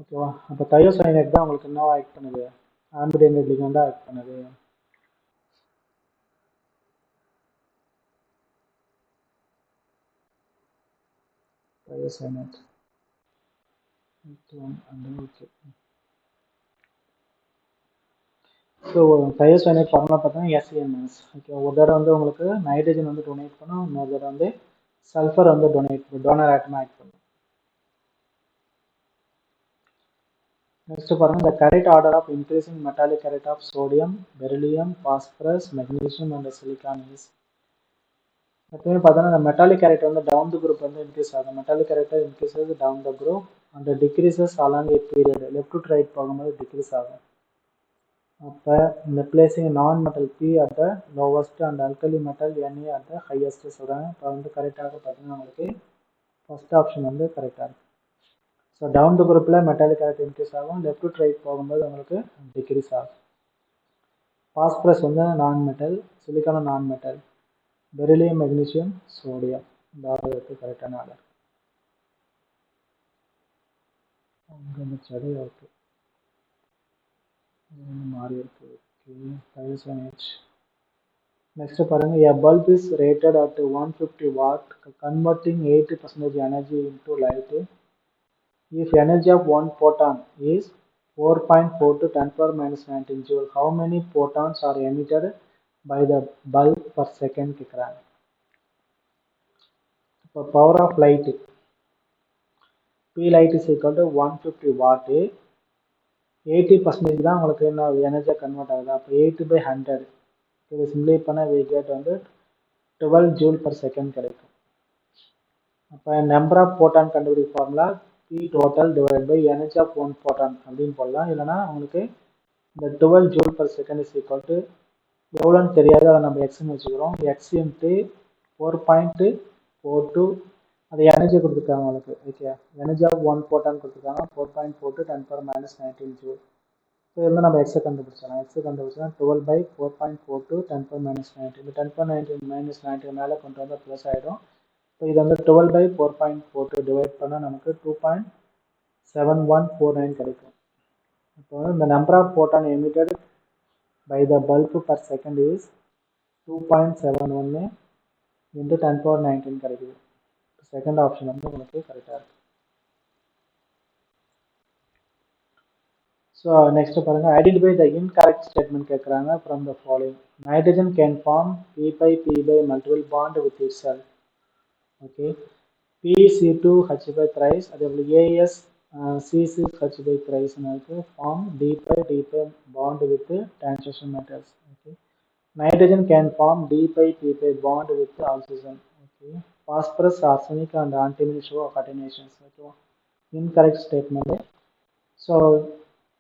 ஓகேவா? அப்போ தயோசைனேட் தான் உங்களுக்கு என்னவா ஆக்ட் பண்ணுது, ஆம்பிடேட்டட் லிகாண்டாக ஆக்ட் பண்ணுது. Thiocyanate okay. So thiocyanate formula பார்த்தீங்கன்னா எஸ்என்எஸ். ஓகே, ஒரு தடவை வந்து உங்களுக்கு நைட்ரஜன் வந்து டொனேட் பண்ணும், இன்னொரு தடவை வந்து சல்ஃபர் வந்து டோனர் ஆட்டமாக ஆக்ட் பண்ணும். நெக்ஸ்ட் பாருங்க, the correct order of increasing metallic character of sodium, beryllium, phosphorus, magnesium and silicon is. எப்பவுமே பார்த்தோன்னா இந்த மெட்டாலிக் கேரக்டர் வந்து டவுன் த குரூப் வந்து இன்க்ரீஸ் ஆகும். Metallic character increases down the group and decreases along a period. Left to right போகும்போது decrease ஆகும். அப்போ இந்த placing non metal P at the lowest and alkali metal Na at the highest சொல்கிறாங்க. இப்போ வந்து கரெக்டாக பார்த்தீங்கன்னா உங்களுக்கு ஃபர்ஸ்ட் ஆப்ஷன் வந்து கரெக்டாக இருக்குது. ஸோ டவுன் த குரூப்பில் மெட்டாலிக் கேரக்டர் இன்க்ரீஸ் ஆகும், லெஃப்ட் டு ரைட் போகும்போது உங்களுக்கு டிக்ரீஸ் ஆகும். பாஸ்பரஸ் வந்து நான் மெட்டல், சிலிக்கானும் நான் மெட்டல், பெரிலியம், மெக்னீசியம், சோடியம். இந்த ஆர்டர் இருக்குது கரெக்டான ஆர்டர். அங்கே மிச்சது ஓகே, மாறி இருக்கு. Okay, thiocyanate. நெக்ஸ்ட் பாருங்க, a bulb is rated at 150 watt converting 80% energy into light. If energy of one photon is 4.4 to 10 power minus 19 joule, how many photons are emitted by the bulb per second கேட்குறாங்க. இப்போ power of light P light is equal to 150 watt, 80% தான் உங்களுக்கு என்ன எனர்ஜியாக convert ஆகுது. அப்போ 80/100 இது சிம்பிளை பண்ண we get வந்து 12 ஜூல் பர் செகண்ட் கிடைக்கும். அப்போ நம்பர் ஆஃப் போட்டான் கண்டுபிடிக்க formula P total divide by energy of one photon அப்படின்னு போடலாம். இல்லைனா உங்களுக்கு இந்த 12 joule per second is equal to எவ்வளோன்னு தெரியாது, அதை நம்ம எக்ஸ்ன்னு வச்சுக்கிறோம். எக்ஸ் இன்ட்டு 4.42 அது எனர்ஜி கொடுத்துருக்காங்க உங்களுக்கு. ஓகே, எனர்ஜி ஆஃப் ஒன் போட்டான் கொடுத்துருக்காங்க 4.42 10 பவர் மைனஸ் 19 ஜூல். ஸோ இதில் நம்ம எக்ஸை கண்டுபிடிச்சலாம். எக்ஸை கண்டுபிடிச்சா 12/4.42 10 பவர் மைனஸ் 19. இந்த 10 பவர் 19 மைனஸ் 19 மேலே கொண்டு வந்தால் ப்ளஸ் ஆகிடும். ஸோ இது வந்து 12/4.42 டிவைட் பண்ணால் நமக்கு 2.7149 கிடைக்கும். இப்போ வந்து இந்த number of photon emitted by the bulb per second is 2.71 into 10 power 19 கிடைக்குது. செகண்ட் ஆப்ஷன் வந்து உங்களுக்கு கரெக்டாக இருக்குது. ஸோ நெக்ஸ்ட் பாருங்க, ஐடென்டிஃபை த இன்கரெக்ட் ஸ்டேட்மெண்ட் கேட்குறாங்க from the following. Nitrogen can form P by multiple bond with itself. Okay, PC2H5 thrice, அதே போல் AsC6H5 thrice இருக்குது. Form D5 bond with transition metals. Okay, nitrogen can form D5P5 bond with oxygen. Okay, phosphorus, arsenic and antimony show attenuations. ஓகேவா, incorrect statement. So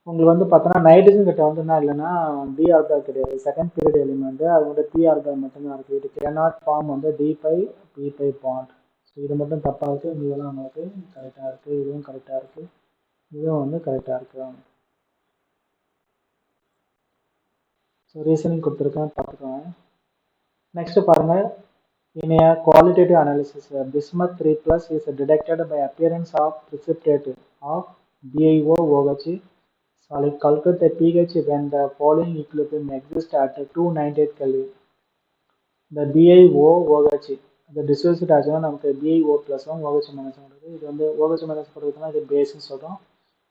உங்களுக்கு வந்து பார்த்தோன்னா nitrogen கிட்ட வந்து என்ன இல்லைன்னா டி ஆர்பிட்டால் கிடையாது, செகண்ட் பீரியட் எலிமெண்ட், அது வந்து பி ஆர்பிட்டால் மட்டும்தான் இருக்குது. இது கேனாட் ஃபார்ம் வந்து D5P5 பாண்ட். ஸோ இது மட்டும் தப்பாக இருக்குது, இதெல்லாம் உங்களுக்கு கரெக்டாக இருக்குது, இதுவும் கரெக்டாக இருக்குது, இதுவும் வந்து கரெக்டாக இருக்குது. ஸோ ரீசனிங் கொடுத்துருக்கேன், பார்த்துக்கோங்க. நெக்ஸ்ட் பாருங்கள், in a qualitative analysis, bismuth 3+ is detected by appearance of precipitate of BiOOH solid. Calculate the pH when the following equilibrium exists at 298 Kelvin. The BiOOH இந்த டிசோசியேட் ஆச்சுன்னா நமக்கு BiO ப்ளஸும் OH மைனஸும் இருக்குது. இது வந்து OH மைனஸ் கொடுக்குதுன்னா இது பேஸ்ன்னு சொல்கிறோம்.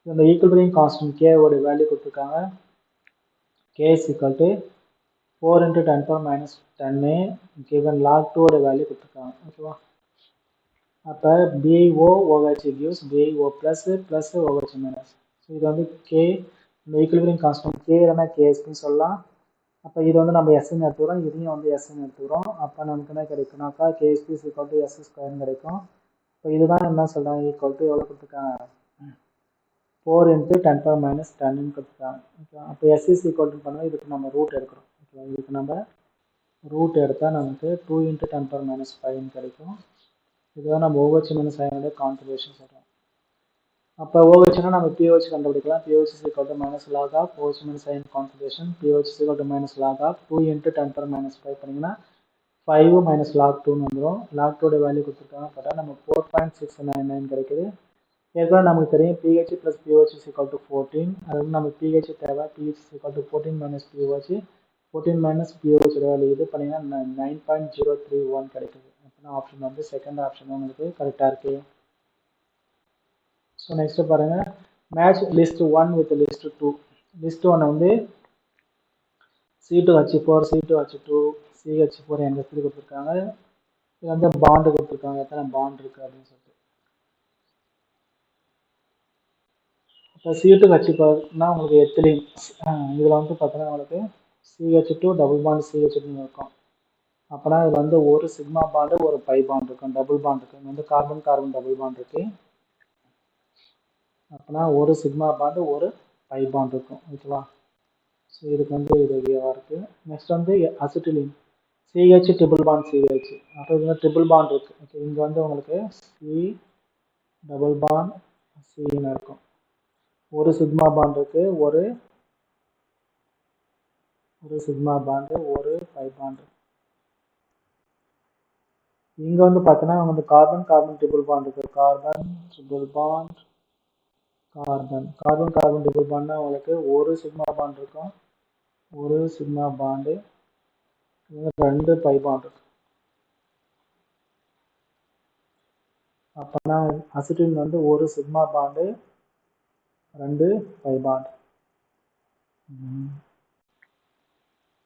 இது இந்த ஈக்குவலிபிரியம் கான்ஸ்டன்ட் K-ஓட வேல்யூ கொடுத்துருக்காங்க. K is equal to 4 into 10 power minus 10 given log 2 ஓட வேல்யூ கொடுத்துருக்காங்க. ஓகேவா, அப்போ BiOOH gives BiO plus OH minus. So இது வந்து K, இந்த ஈக்குவலிபிரியம் கான்ஸ்டன்ட் K இல்லைனா KSPன்னு சொல்லலாம். அப்போ இது வந்து நம்ம எஸ்ன்னு எடுத்துக்கிறோம், இதையும் வந்து எஸ்ன்னு எடுத்துக்கிறோம். அப்போ நமக்கு என்ன கிடைக்கும்னாக்கா KSP is equal to S² கிடைக்கும். இப்போ இதுதான் என்ன சொல்கிறாங்க, ஈக்குவல் டு எவ்வளோ கொடுத்துருக்காங்க, 4 into 10 power minus 10 கொடுத்துருக்காங்க. ஓகே, அப்போ S is equal to பண்ணால் இதுக்கு நம்ம ரூட் எடுக்கிறோம். ஓகே, இதுக்கு நம்ம ரூட் எடுத்தால் நமக்கு 2 into 10 power minus 5 கிடைக்கும். இதுதான் நம்ம OH minus அயனோட கான்சன்ட்ரேஷன் சொல்கிறோம். அப்போ OHனா நம்ம POH கண்டுபிடிக்கலாம். POH is equal to minus log of OH minus ion concentration. POH is equal to minus log of 2 into 10 power minus 5 பண்ணிங்கன்னா 5 minus log 2ன்னு வந்துடும். log 2 வேல்யூ கொடுத்துருக்காங்க, போட்டால் நம்ம 4.699 கிடைக்குது. ஏற்கனவே நமக்கு தெரியும் pH plus POH is equal to 14. அது வந்து நம்ம pH தேவை, pH is equal to 14 minus POH, 14 minus POH value இது பண்ணிங்கன்னா 9.031 கிடைக்குது. அப்படின்னா ஆப்ஷன் வந்து செகண்ட் ஆப்ஷன் உங்களுக்கு கரெக்டாக இருக்குது. ஸோ நெக்ஸ்ட் பாருங்க match list 1 with list 2. List 1 வந்து C2H4 C2H2 CH4 NH3 கொடுத்துருக்காங்க. இது வந்து பாண்டு கொடுத்துருக்காங்க, எத்தனை பாண்ட் இருக்கு அப்படின்னு சொல்லிட்டு. இப்போ C2H4னா உங்களுக்கு எத்திலீன், இதில் வந்து பார்த்தீங்கன்னா உங்களுக்கு CH2 டபுள் பாண்ட் CH2 இருக்கும். அப்போனா இதில் வந்து ஒரு சிக்மா பாண்டு ஒரு பை பாண்ட் இருக்கும், டபுள் பாண்ட் இருக்கு. இங்கே வந்து கார்பன் கார்பன் டபுள் பாண்ட் இருக்கு. அப்போனா ஒரு சிக்மா பாண்டு ஒரு பை பாண்ட் இருக்கும், ஓகேவா. ஸோ இதுக்கு வந்து இது ஓகேவா இருக்கு. நெக்ஸ்ட் வந்து acetylene CH triple bond CH. அப்போ இது வந்து ட்ரிபிள் பாண்ட் இருக்கு. ஓகே, இங்கே வந்து உங்களுக்கு C டபுள் பாண்ட் Cன்னு இருக்கும். ஒரு சிக்மா பாண்ட் இருக்கு, ஒரு சிக்மா பாண்டு ஒரு பை பாண்ட். இங்க வந்து பார்த்தீங்கன்னா வந்து கார்பன் கார்பன் ட்ரிபிள் பாண்ட் இருக்கு. Carbon triple bond carbon carbon carbon triple பாண்ட்னா உங்களுக்கு ஒரு சிக்மா பாண்ட் இருக்கும், ஒரு சிக்மா பாண்டு, ரெண்டு பை பாண்ட் இருக்கு. அப்போனா அசிட்டின் வந்து ஒரு சிக்மா பாண்டு ரெண்டு பை பாண்ட்,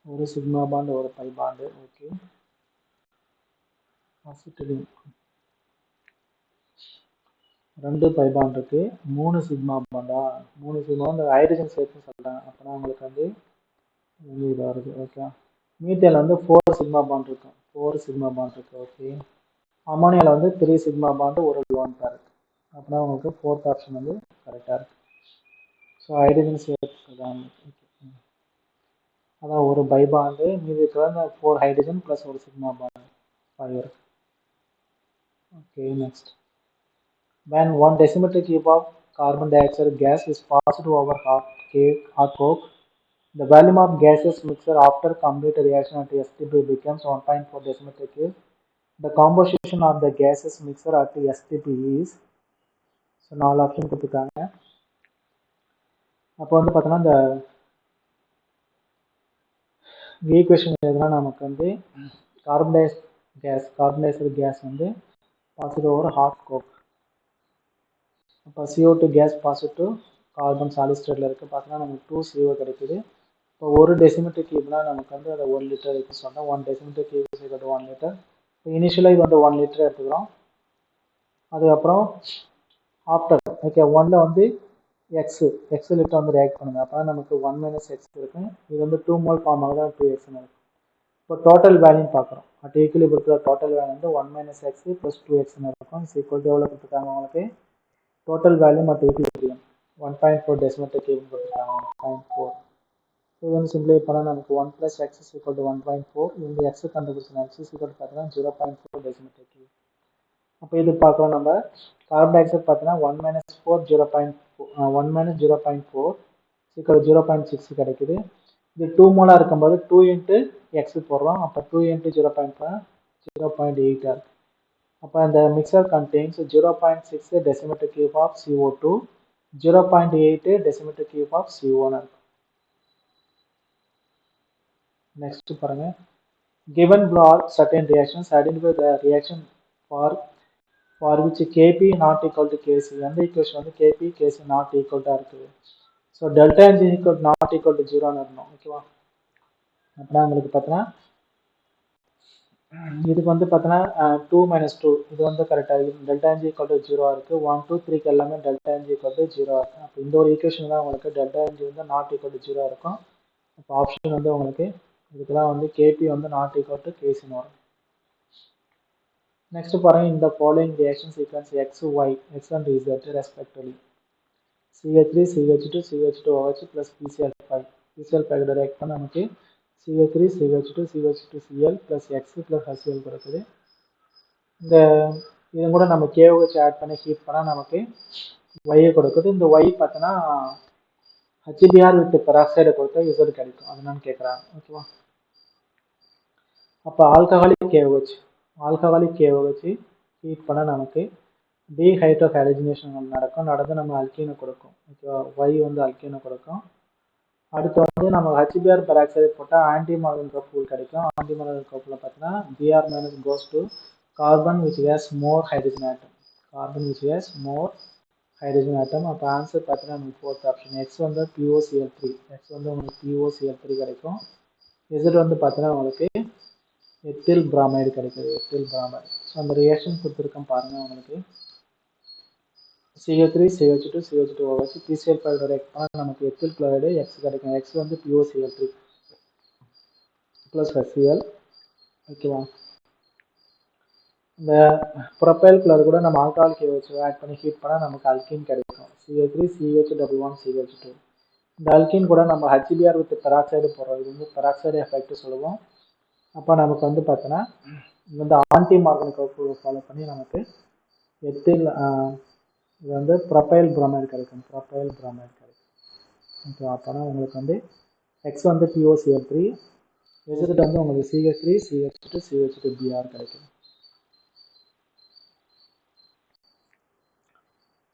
ஒரு சிக்மா பாண்ட் ஒரு பை பாண்டு. ஓகே, அசிட்டிலின் ரெண்டு பை பாண்ட் இருக்கு, மூணு சிக்மா பாண்டா, மூணு சிக்மா இந்த ஹைட்ரஜன் சேர்த்து சொல்கிறேன். அப்போனா உங்களுக்கு வந்து இதாக இருக்குது. ஓகே, மீத்தேன் வந்து 4 சிக்மா பாண்ட் இருக்கும், 4 சிக்மா பாண்ட் இருக்கு. ஓகே, அமோனியாவில் வந்து 3 சிக்மா பாண்டு ஒரு லோன் பேர் இருக்கு. அப்படின்னா உங்களுக்கு ஃபோர்த் ஆப்ஷன் வந்து கரெக்டாக இருக்கு. ஸோ ஹைட்ரஜன் சேர்த்துக்கலாம். அதான் ஒரு பை பாண்டு, மீதி இருக்கிற 4 ஹைட்ரஜன் ப்ளஸ் ஒரு சிக்மா பாண்டு 5 இருக்கு. Okay, next. When 1 decimeter cube of carbon dioxide gas is passed over hot coke, the volume of gaseous mixture after complete reaction at STP becomes 1.4 decimeter cube. The composition of the gaseous mixture at STP is, so 4 option கொடுத்துருக்காங்க. அப்போ வந்து பார்த்தோன்னா இந்த equation எதுனா நமக்கு வந்து carbon case வந்து positive over hot Coke. அப்போ CO2 case positive, carbon solid ஸ்டேட்டில் இருக்குது. பார்த்தீங்கன்னா நமக்கு 2 CO கிடைக்குது. இப்போ ஒரு டெசிமீட்டர் கியூப்னா நமக்கு வந்து அதை 1 லிட்டர் எடுத்து சொன்னால் 1 decimetre cube is equal to 1 litre. இப்போ இனிஷியலாக இது வந்து 1 லிட்டர் எடுத்துக்கிறோம். அதுக்கப்புறம் ஆஃப்டர் ஓகே 1ல் வந்து எக்ஸ் லிட்டர் வந்து ரியாக்ட் பண்ணுங்க. அப்போ நமக்கு 1 மைனஸ் எக்ஸ் இருக்கும். இது வந்து 2 மோல் ஃபார்ம் ஆகுது, 2x இருக்கும். இப்போ டோட்டல் வேல்யூ பார்க்குறோம். அட் ஈக்குலிபிரியத்தில் டோட்டல் வேல்யூ வந்து 1 மைனஸ் எக்ஸ் ப்ளஸ் 2x இருக்கும். ஈக்குவல் டு எவ்வளோ கொடுத்துருக்காங்க உங்களுக்கு? Total value at equilibrium 1.4 decimetre cube கொடுத்துருக்காங்க. 1.4. இது வந்து சிம்பிளை பண்ணால் நமக்கு 1 plus X is equal to 1.4. இந்த எக்ஸ் கண்டுபிடிச்சோம். எக்ஸ் இஸ் ஈக்குவல் பார்த்தீங்கன்னா 0.4 டெசிமீட்டர் கியூப். அப்போ இது பார்க்குறோம் நம்ம. கார்பன் டை ஆக்சைடு பார்த்தீங்கன்னா 1 மைனஸ் 4 0.4 ஈக்குவல் 0.6 கிடைக்குது. இது 2 மோலாக இருக்கும்போது 2 இன்ட்டு எக்ஸ் போடுறோம். அப்போ 2 இன்ட்டு 0.4 0.8 இருக்கு. அப்போ அந்த mixture contains 0.6 decimetre cube of CO2, 0.8 decimetre cube of CO1 இருக்கு. நெக்ஸ்ட் பாருங்க. Given below are certain reactions, identify the reaction for which Kp not equal to Kc. அந்த ஈக்குவேஷன் வந்து Kp Kc not equal to இருக்குது. So delta n g not equal to 0ன்னு இருக்கணும், ஓகேவா. அப்படின்னா உங்களுக்கு பார்த்தீங்கன்னா இதுக்கு வந்து பார்த்தீங்கன்னா 2 மைனஸ் 2 இது வந்து கரெக்டாக இருக்குது. டெல்டா என்ஜி ஈக்குவல் டு 0 இருக்குது. 1 2 3க்கு எல்லாமே டெல்டா என்ஜி ஈக்குவல் டு 0 இருக்குது. அப்போ இந்த ஒரு ஈக்குவேஷன் தான் உங்களுக்கு டெல்டா என்ஜி வந்து நாட் ஈக்குவல் டு 0 இருக்கும். அப்போ ஆப்ஷன் வந்து உங்களுக்கு இதுக்கெல்லாம் வந்து கேபி வந்து நாட் ஈக்குவல் டு கேசின்னு வரும். நெக்ஸ்ட் பாருங்க. இந்த following reaction sequence X Y X and Z respectively CH3 CH2 CH2OH plus PCl5. PCl5 react பண்ண நமக்கு CH3 CH2 CH2Cl plus X plus HCl கொடுக்குது. இந்த இது கூட நம்ம KOH ஆட் பண்ணி ஹீட் பண்ணால் நமக்கு Y கொடுக்குது. இந்த Y பார்த்தோன்னா HBr வித் பெராக்சைடை கொடுத்தா இசட் கிடைக்கும். அது என்னன்னு கேட்குறாங்க, ஓகேவா. அப்போ ஆல்கஹாலிக் KOH ஹீட் பண்ணால் நமக்கு டீஹைட்ரோஹாலஜினேஷன் நடக்கும். நடந்து நம்ம அல்கீனை கொடுக்கும், ஓகேவா. Y வந்து அல்கீனை கொடுக்கும். அடுத்து வந்து நம்ம HBr பெராக்சைடு போட்டால் ஆன்டி மார்கன் கப்பூல் கிடைக்கும். ஆன்டி மார்கன் கப்பூலில் பார்த்தீங்கன்னா Br minus goes to carbon which has more hydrogen atom. Carbon which has more hydrogen atom. அப்போ ஆன்சர் பார்த்தீங்கன்னா நமக்கு ஃபோர்த் ஆப்ஷன் எக்ஸ் வந்து POCl3. எக்ஸ் வந்து உங்களுக்கு POCl3 கிடைக்கும். இசட் வந்து பார்த்தீங்கன்னா உங்களுக்கு எத்தில் பிராமைடு கிடைக்குது, எத்தில் பிராமைடு. ஸோ அந்த ரியாக்ஷன் கொடுத்துருக்கேன் பாருங்கள் உங்களுக்கு. CH3 CH2 CH2 வச்சு PCl5 ரியாக்ட் பண்ணால் நமக்கு எத்தில் குளோரைடு எக்ஸ் கிடைக்கும். எக்ஸ் வந்து POCl3 ப்ளஸ் HCl. ஓகேவா? இந்த ப்ரொப்பைல் குளோரைடு கூட நம்ம ஆல்கஹாலிக் வச்சு ஆட் பண்ணி ஹீட் பண்ணால் நமக்கு அல்கின் கிடைக்கும். CH3 CH11 CH2. இந்த அல்கின் கூட நம்ம HBr வித் பெராக்சைடு போடுறோம். இது வந்து பெராக்சைடு எஃபெக்ட் சொல்லுவோம். அப்போ நமக்கு வந்து பார்த்தோன்னா இது வந்து ஆன்டி மார்கனிக் ஃபாலோ பண்ணி நமக்கு எத்தில் இது வந்து ப்ரொப்பைல் பிரோமைடு கிடைக்கும். ப்ரொப்பைல் பிரோமைடு கிடைக்கும். ஓகே, அப்போனா உங்களுக்கு வந்து எக்ஸ் வந்து POCl3, இசட் வந்து உங்களுக்கு CH3 CH2 CH2Br கிடைக்கும்.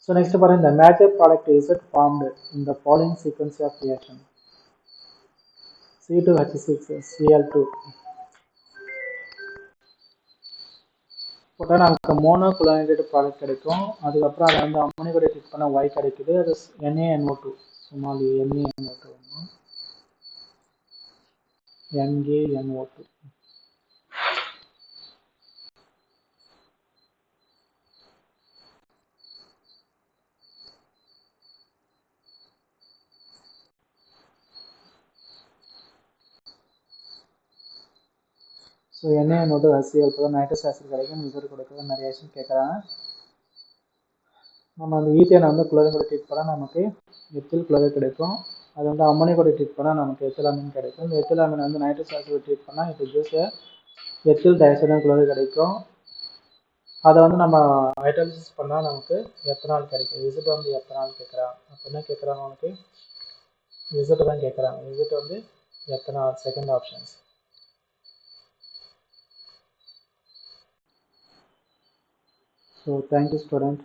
So next பாருங்க, the major product is formed in the following sequence of reaction. C2H6Cl2 போட்டால் நமக்கு மோனோகுளோரைடு ப்ராடக்ட் கிடைக்கும். அதுக்கப்புறம் அதை வந்து அம்மோனியா கூட ட்ரீட் பண்ணால் Y கிடைக்குது. அது NaNO2, small NaNO2, NaNO2. So NaNO2 HCl கூட நைட்ரஸ் ஆசிட் கிடைக்கும். இசட் கொடுக்குறது நிறைய ஆக்ஷன் கேட்குறாங்க. நம்ம அந்த ஈத்தேனை வந்து குளோரின் கூட ட்ரீட் பண்ணால் நமக்கு எத்தில் குளோரைட் கிடைக்கும். அது வந்து அம்மோனியா கூட ட்ரீட் பண்ணால் நமக்கு எத்திலாமின் கிடைக்கும். இந்த எத்திலாமின் வந்து நைட்ரஸ் ஆசிட் ட்ரீட் பண்ணால் இப்போ ஜூஸ் எத்தில் டைசோடியம் குளோரைட் கிடைக்கும். அதை வந்து நம்ம ஹைட்ராலிசிஸ் பண்ணால் நமக்கு எத்தனால் கிடைக்கும். இசட் வந்து எத்தனால் கேட்குறாங்க. அப்போ என்ன கேட்குறாங்க உனக்கு? இசட் தான் கேட்குறாங்க. இசட் வந்து ethanol, second options. So thank you student.